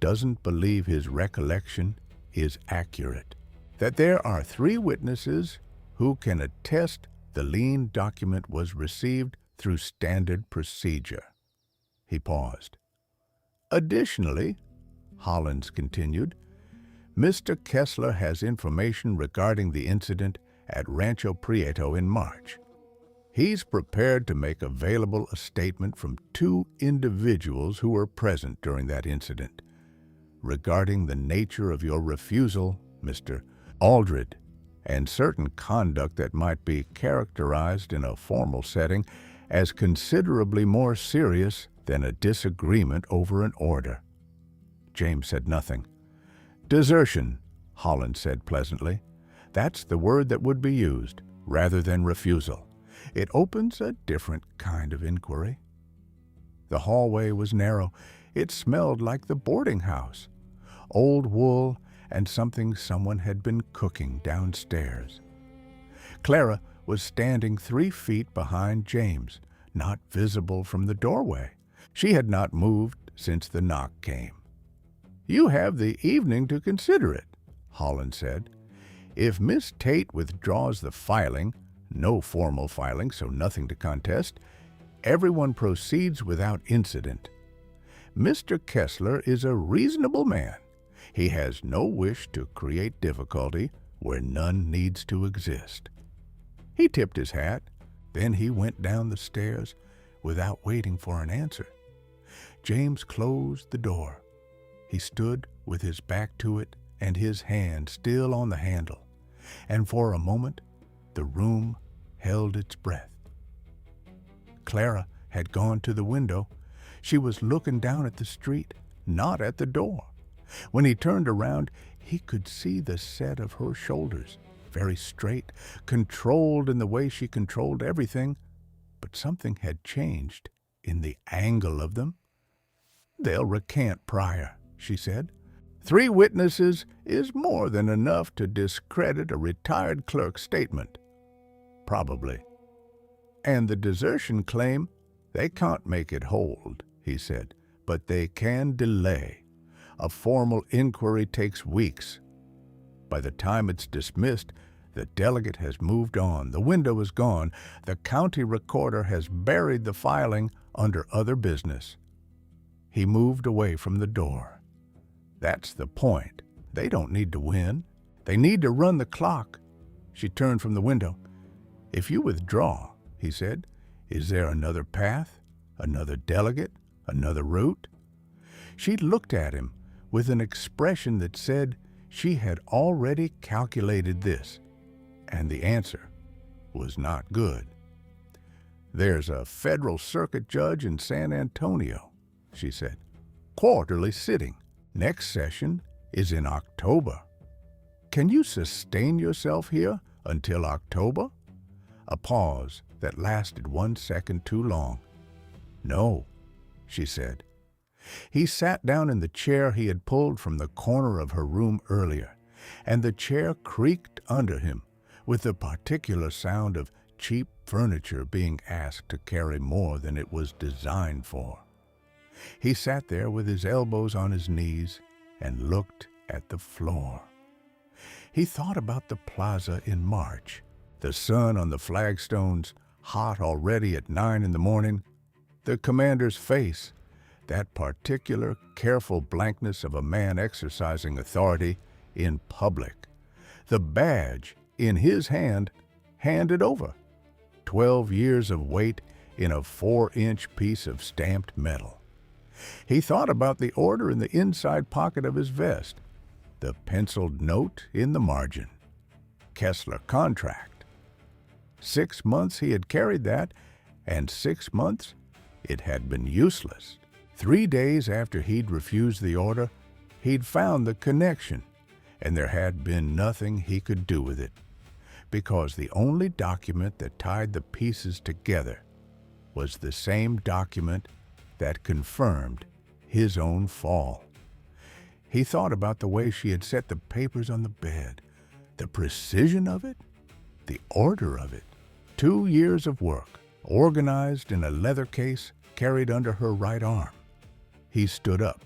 doesn't believe his recollection is accurate, that there are 3 witnesses who can attest the lien document was received through standard procedure." He paused. "Additionally," Hollins continued, "Mr. Kessler has information regarding the incident at Rancho Prieto in March. He's prepared to make available a statement from 2 individuals who were present during that incident regarding the nature of your refusal, Mr. Aldred, and certain conduct that might be characterized in a formal setting as considerably more serious than a disagreement over an order." James said nothing. "Desertion," Holland said pleasantly. "That's the word that would be used, rather than refusal. It opens a different kind of inquiry." The hallway was narrow. It smelled like the boarding house. Old wool and something someone had been cooking downstairs. Clara was standing 3 feet behind James, not visible from the doorway. She had not moved since the knock came. "You have the evening to consider it," Holland said. "If Miss Tate withdraws the filing, no formal filing, so nothing to contest, everyone proceeds without incident. Mr. Kessler is a reasonable man. He has no wish to create difficulty where none needs to exist." He tipped his hat. Then he went down the stairs without waiting for an answer. James closed the door. He stood with his back to it and his hand still on the handle, and for a moment the room held its breath. Clara had gone to the window. She was looking down at the street, not at the door. When he turned around, he could see the set of her shoulders, very straight, controlled in the way she controlled everything, but something had changed in the angle of them. "They'll recant Pryor," she said. 3 witnesses is more than enough to discredit a retired clerk's statement." "Probably." "And the desertion claim, they can't make it hold," he said, "but they can delay. A formal inquiry takes weeks. By the time it's dismissed, the delegate has moved on, the window is gone, the county recorder has buried the filing under other business." He moved away from the door. "That's the point. They don't need to win. They need to run the clock." She turned from the window. "If you withdraw," he said, "is there another path, another delegate, another route?" She looked at him with an expression that said she had already calculated this, and the answer was not good. "There's a federal circuit judge in San Antonio," she said. "Quarterly sitting. Next session is in October. Can you sustain yourself here until October?" A pause that lasted 1 second too long. "No," she said. He sat down in the chair he had pulled from the corner of her room earlier, and the chair creaked under him with the particular sound of cheap furniture being asked to carry more than it was designed for. He sat there with his elbows on his knees and looked at the floor. He thought about the plaza in March, the sun on the flagstones, hot already at 9 in the morning, the commander's face, that particular careful blankness of a man exercising authority in public, the badge in his hand hand it over. 12 years of weight in a 4-inch piece of stamped metal. He thought about the order in the inside pocket of his vest, the penciled note in the margin. Kessler contract. 6 months he had carried that, and 6 months it had been useless. 3 days after he'd refused the order, he'd found the connection, and there had been nothing he could do with it, because the only document that tied the pieces together was the same document that confirmed his own fall. He thought about the way she had set the papers on the bed, the precision of it, the order of it. 2 years of work, organized in a leather case carried under her right arm. He stood up.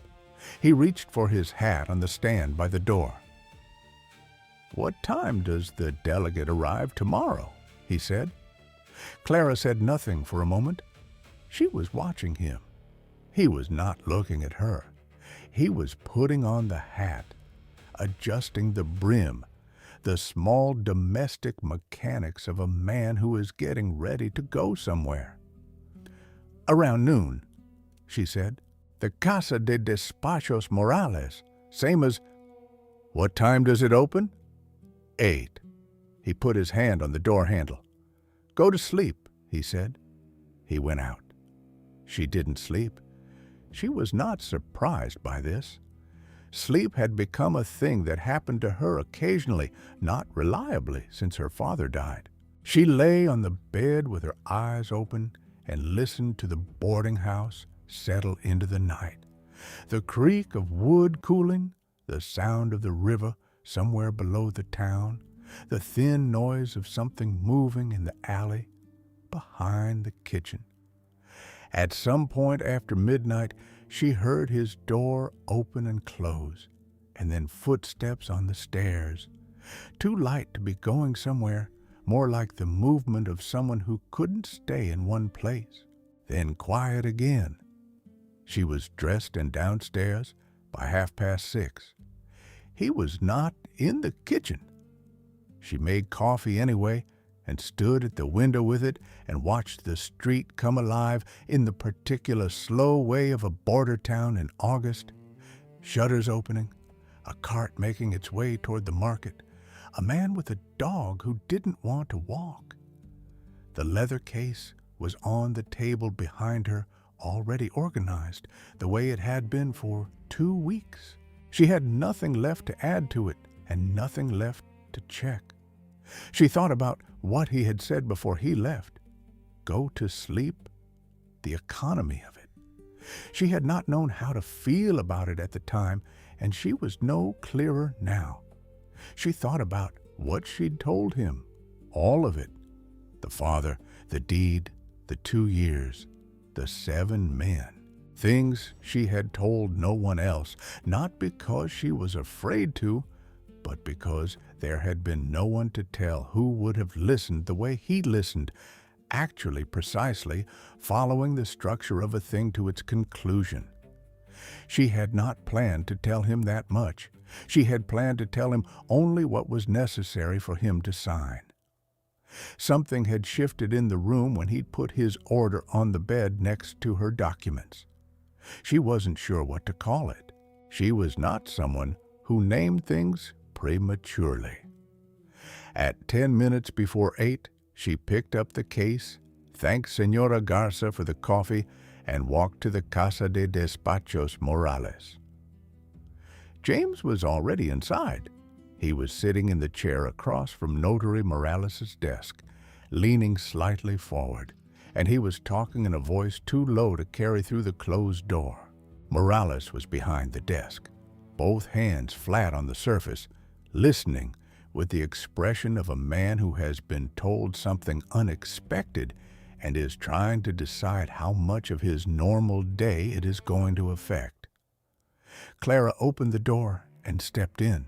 He reached for his hat on the stand by the door. "What time does the delegate arrive tomorrow?" he said. Clara said nothing for a moment. She was watching him. He was not looking at her. He was putting on the hat, adjusting the brim, the small domestic mechanics of a man who is getting ready to go somewhere. "Around noon," she said. "The Casa de Despachos Morales, same as—" "What time does it open?" 8. He put his hand on the door handle. "Go to sleep," he said. He went out. She didn't sleep. She was not surprised by this. Sleep had become a thing that happened to her occasionally, not reliably, since her father died. She lay on the bed with her eyes open and listened to the boarding house settle into the night. The creak of wood cooling, the sound of the river somewhere below the town, the thin noise of something moving in the alley behind the kitchen. At some point after midnight, she heard his door open and close, and then footsteps on the stairs. Too light to be going somewhere, more like the movement of someone who couldn't stay in one place. Then quiet again. She was dressed and downstairs by 6:30. He was not in the kitchen. She made coffee anyway and stood at the window with it and watched the street come alive in the particular slow way of a border town in August. Shutters opening, a cart making its way toward the market, a man with a dog who didn't want to walk. The leather case was on the table behind her, already organized, the way it had been for 2 weeks. She had nothing left to add to it and nothing left to check. She thought about what he had said before he left. Go to sleep? The economy of it. She had not known how to feel about it at the time, and she was no clearer now. She thought about what she'd told him, all of it. The father, the deed, the 2 years, the 7 men. Things she had told no one else, not because she was afraid to, but because there had been no one to tell who would have listened the way he listened, actually precisely following the structure of a thing to its conclusion. She had not planned to tell him that much. She had planned to tell him only what was necessary for him to sign. Something had shifted in the room when he'd put his order on the bed next to her documents. She wasn't sure what to call it. She was not someone who named things prematurely. At 10 minutes before 8, she picked up the case, thanked Señora Garza for the coffee, and walked to the Casa de Despachos Morales. James was already inside. He was sitting in the chair across from Notary Morales's desk, leaning slightly forward, and he was talking in a voice too low to carry through the closed door. Morales was behind the desk, both hands flat on the surface, listening with the expression of a man who has been told something unexpected and is trying to decide how much of his normal day it is going to affect. Clara opened the door and stepped in.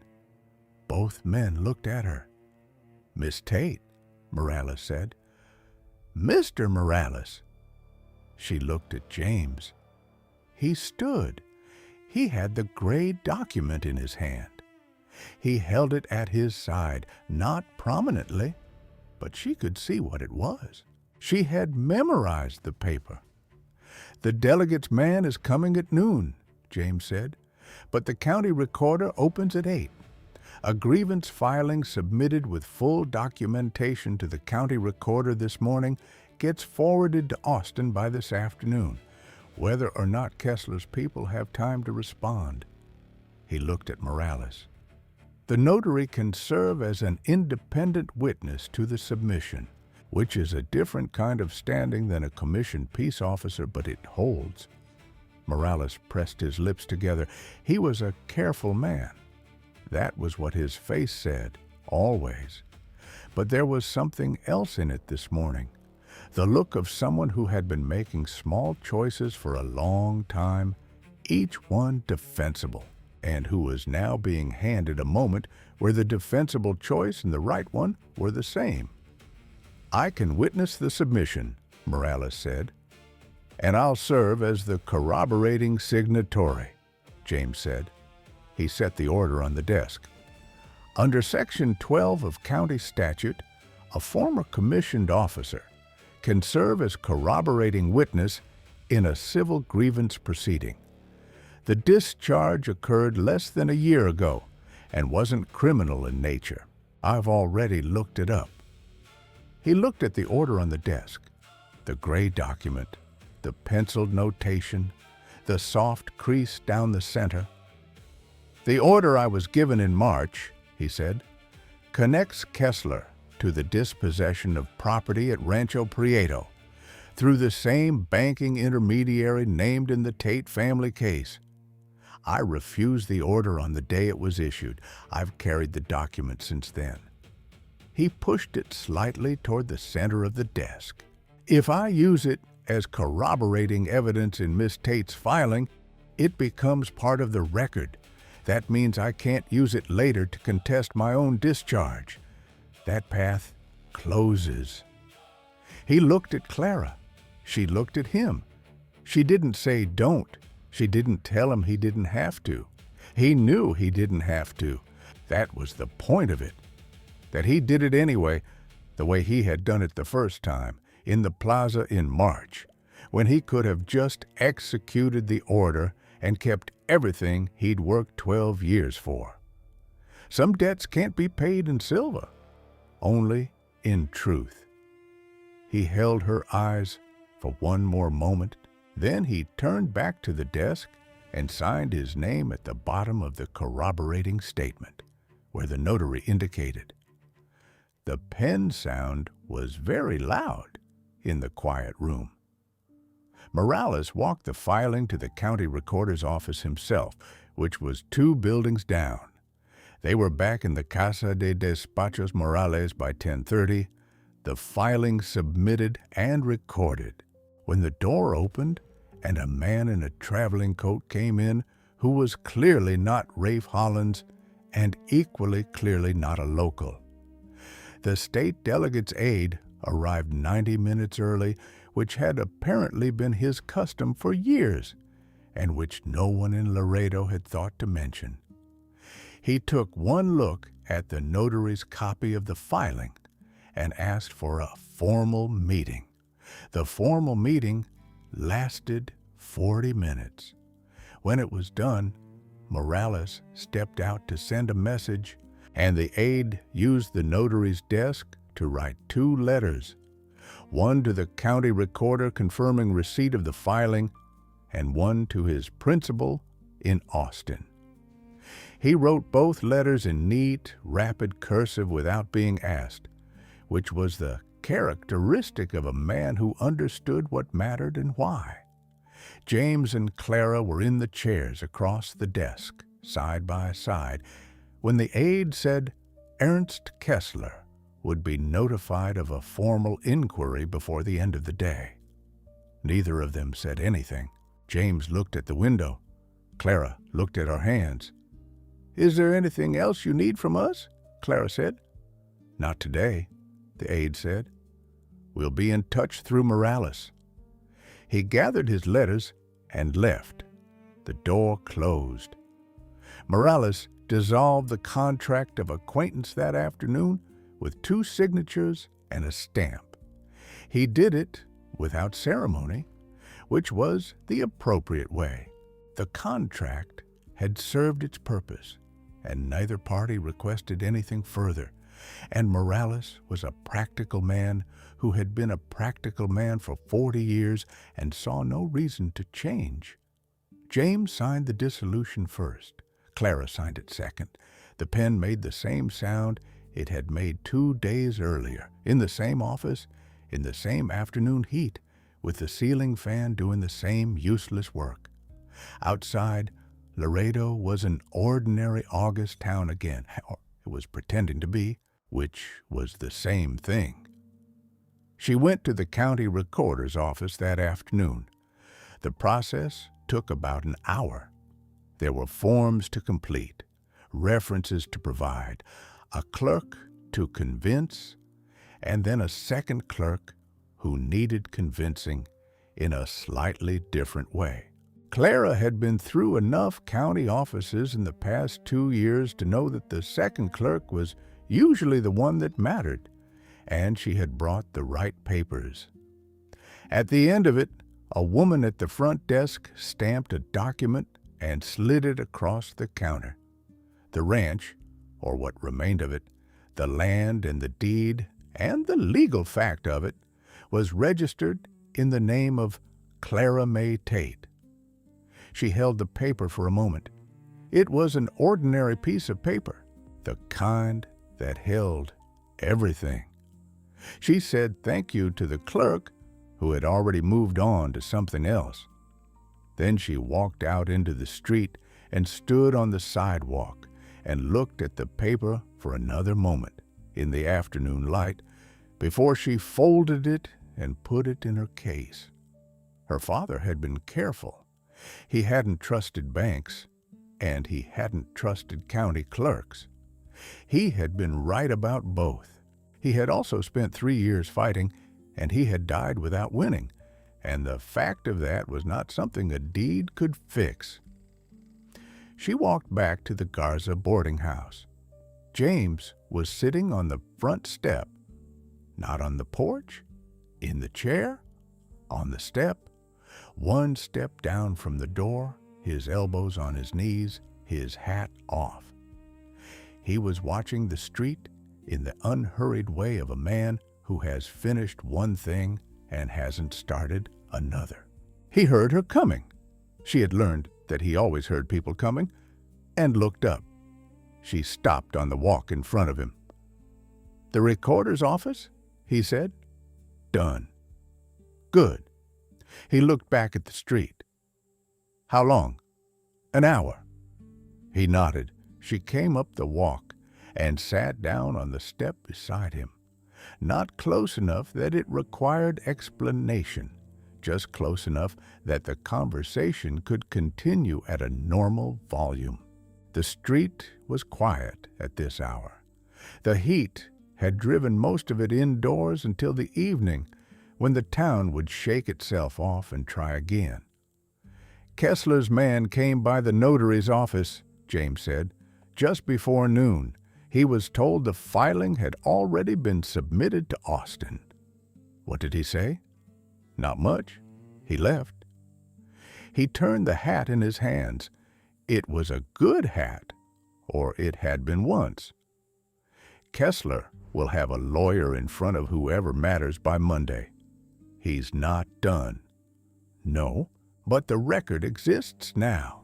Both men looked at her. "Miss Tate," Morales said. "Mr. Morales." She looked at James. He stood. He had the gray document in his hand. He held it at his side, not prominently, but she could see what it was. She had memorized the paper. "The delegate's man is coming at noon," James said, "but the county recorder opens at 8. A grievance filing submitted with full documentation to the county recorder this morning gets forwarded to Austin by this afternoon, whether or not Kessler's people have time to respond." He looked at Morales. "The notary can serve as an independent witness to the submission, which is a different kind of standing than a commissioned peace officer, but it holds." Morales pressed his lips together. He was a careful man. That was what his face said, always. But there was something else in it this morning. The look of someone who had been making small choices for a long time, each one defensible, and who was now being handed a moment where the defensible choice and the right one were the same. "I can witness the submission," Morales said. "And I'll serve as the corroborating signatory," James said. He set the order on the desk. "Under Section 12 of County Statute, a former commissioned officer can serve as corroborating witness in a civil grievance proceeding. The discharge occurred less than a year ago and wasn't criminal in nature. I've already looked it up." He looked at the order on the desk, the gray document, the penciled notation, the soft crease down the center. "The order I was given in March," he said, "connects Kessler to the dispossession of property at Rancho Prieto through the same banking intermediary named in the Tate family case. I refused the order on the day it was issued. I've carried the document since then." He pushed it slightly toward the center of the desk. "If I use it as corroborating evidence in Miss Tate's filing, it becomes part of the record. That means I can't use it later to contest my own discharge. That path closes." He looked at Clara. She looked at him. She didn't say don't. She didn't tell him he didn't have to. He knew he didn't have to. That was the point of it. That he did it anyway, the way he had done it the first time, in the plaza in March, when he could have just executed the order and kept everything he'd worked 12 years for. Some debts can't be paid in silver, only in truth. He held her eyes for one more moment. Then he turned back to the desk and signed his name at the bottom of the corroborating statement, where the notary indicated. The pen sound was very loud in the quiet room. Morales walked the filing to the county recorder's office himself, which was 2 buildings down. They were back in the Casa de Despachos Morales by 10:30, the filing submitted and recorded, when the door opened and a man in a traveling coat came in who was clearly not Rafe Hollins and equally clearly not a local. The state delegate's aide arrived 90 minutes early, which had apparently been his custom for years, and which no one in Laredo had thought to mention. He took one look at the notary's copy of the filing and asked for a formal meeting. The formal meeting lasted 40 minutes. When it was done, Morales stepped out to send a message, and the aide used the notary's desk to write 2 letters, one to the county recorder confirming receipt of the filing, and one to his principal in Austin. He wrote both letters in neat, rapid cursive without being asked, which was the characteristic of a man who understood what mattered and why. James and Clara were in the chairs across the desk, side by side, when the aide said Ernst Kessler would be notified of a formal inquiry before the end of the day. Neither of them said anything. James looked at the window. Clara looked at her hands. "Is there anything else you need from us?" Clara said. "Not today," the aide said. "We'll be in touch through Morales." He gathered his letters and left. The door closed. Morales dissolved the contract of acquaintance that afternoon with 2 signatures and a stamp. He did it without ceremony, which was the appropriate way. The contract had served its purpose, and neither party requested anything further, and Morales was a practical man who had been a practical man for 40 years and saw no reason to change. James signed the dissolution first. Clara signed it second. The pen made the same sound it had made 2 days earlier, in the same office, in the same afternoon heat, with the ceiling fan doing the same useless work. Outside, Laredo was an ordinary August town again. It was pretending to be, which was the same thing. She went to the county recorder's office that afternoon. The process took about an hour. There were forms to complete, references to provide, a clerk to convince, and then a second clerk who needed convincing in a slightly different way. Clara had been through enough county offices in the past 2 years to know that the second clerk was usually the one that mattered, and she had brought the right papers. At the end of it, a woman at the front desk stamped a document and slid it across the counter. The ranch, or what remained of it, the land and the deed, and the legal fact of it, was registered in the name of Clara May Tate. She held the paper for a moment. It was an ordinary piece of paper, the kind that held everything. She said thank you to the clerk, who had already moved on to something else. Then she walked out into the street and stood on the sidewalk and looked at the paper for another moment in the afternoon light before she folded it and put it in her case. Her father had been careful. He hadn't trusted banks, and he hadn't trusted county clerks. He had been right about both. He had also spent 3 years fighting, and he had died without winning, and the fact of that was not something a deed could fix. She walked back to the Garza boarding house. James was sitting on the front step, not on the porch, in the chair, on the step, one step down from the door, his elbows on his knees, his hat off. He was watching the street in the unhurried way of a man who has finished one thing and hasn't started another. He heard her coming. She had learned that he always heard people coming, and looked up. She stopped on the walk in front of him. "The recorder's office?" he said. "Done." "Good." He looked back at the street. "How long?" "An hour." He nodded. She came up the walk and sat down on the step beside him. Not close enough that it required explanation, just close enough that the conversation could continue at a normal volume. The street was quiet at this hour. The heat had driven most of it indoors until the evening, when the town would shake itself off and try again. "Kessler's man came by the notary's office," James said, "just before noon. He was told the filing had already been submitted to Austin." "What did he say?" "Not much. He left." He turned the hat in his hands. It was a good hat, or it had been once. "Kessler will have a lawyer in front of whoever matters by Monday. He's not done." "No, but the record exists now.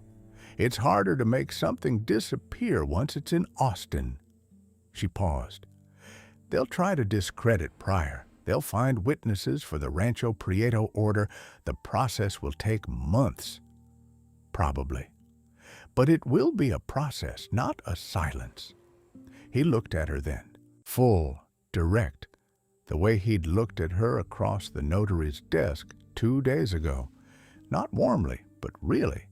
It's harder to make something disappear once it's in Austin." She paused. "They'll try to discredit Pryor. They'll find witnesses for the Rancho Prieto order. The process will take months. Probably. But it will be a process, not a silence." He looked at her then, full, direct, the way he'd looked at her across the notary's desk 2 days ago, not warmly, but really,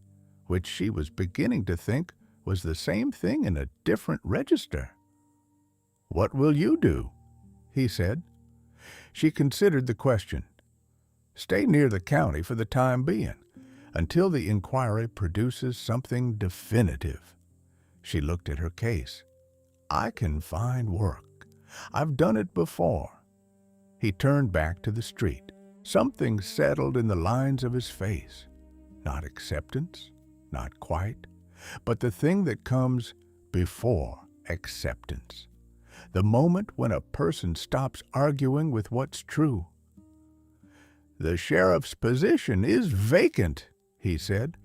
which she was beginning to think was the same thing in a different register. "What will you do?" he said. She considered the question. "Stay near the county for the time being, until the inquiry produces something definitive." She looked at her case. "I can find work. I've done it before. He turned back to the street. Something settled in the lines of his face. Not acceptance, not quite, but the thing that comes before acceptance. The moment when a person stops arguing with what's true. "The sheriff's position is vacant," he said.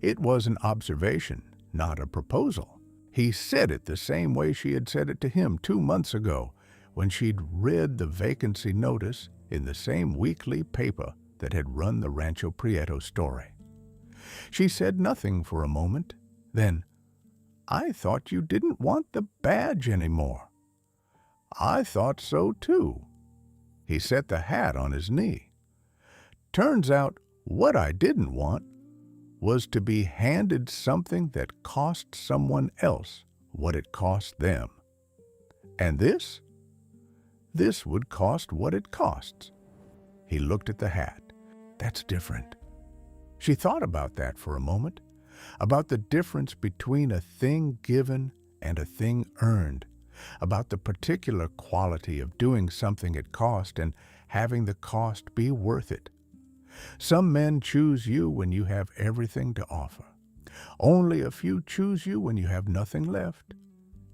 It was an observation, not a proposal. He said it the same way she had said it to him 2 months ago, when she'd read the vacancy notice in the same weekly paper that had run the Rancho Prieto story. She said nothing for a moment. Then, "I thought you didn't want the badge anymore." "I thought so too." He set the hat on his knee. "Turns out what I didn't want was to be handed something that cost someone else what it cost them. And this? This would cost what it costs." He looked at the hat. "That's different." She thought about that for a moment, about the difference between a thing given and a thing earned, about the particular quality of doing something at cost and having the cost be worth it. Some men choose you when you have everything to offer. Only a few choose you when you have nothing left.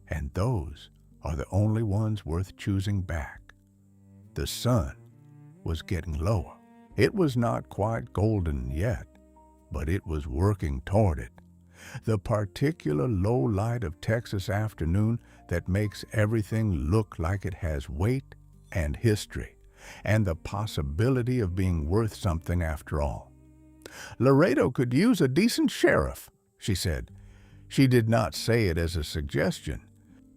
And those are the only ones worth choosing back. The sun was getting lower. It was not quite golden yet, but it was working toward it. The particular low light of Texas afternoon that makes everything look like it has weight and history, and the possibility of being worth something after all. "Laredo could use a decent sheriff," she said. She did not say it as a suggestion.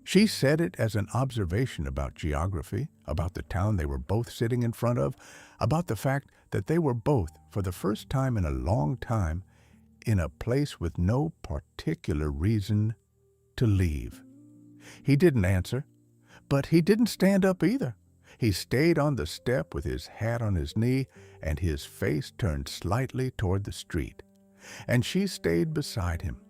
She said it as an observation about geography, about the town they were both sitting in front of, about the fact that they were both, for the first time in a long time, in a place with no particular reason to leave. He didn't answer, but he didn't stand up either. He stayed on the step with his hat on his knee and his face turned slightly toward the street. And she stayed beside him,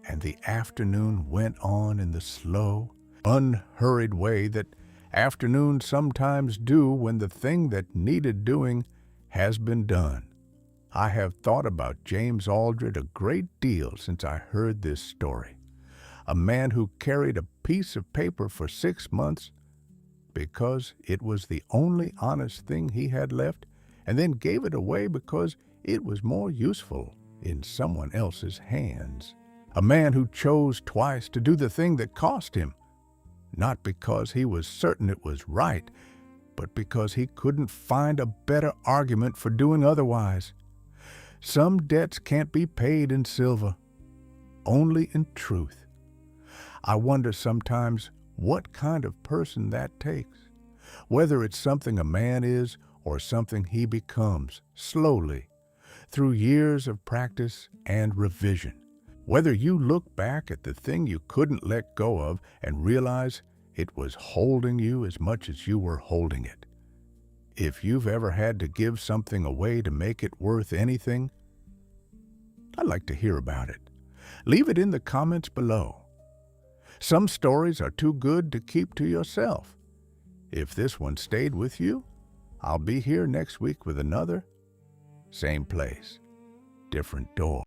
and the afternoon went on in the slow, unhurried way that afternoons sometimes do when the thing that needed doing has been done. I have thought about James Aldred a great deal since I heard this story. A man who carried a piece of paper for 6 months because it was the only honest thing he had left, and then gave it away because it was more useful in someone else's hands. A man who chose twice to do the thing that cost him, not because he was certain it was right, but because he couldn't find a better argument for doing otherwise. Some debts can't be paid in silver, only in truth. I wonder sometimes what kind of person that takes, whether it's something a man is or something he becomes slowly through years of practice and revision. Whether you look back at the thing you couldn't let go of and realize it was holding you as much as you were holding it. If you've ever had to give something away to make it worth anything, I'd like to hear about it. Leave it in the comments below. Some stories are too good to keep to yourself. If this one stayed with you, I'll be here next week with another. Same place, different door.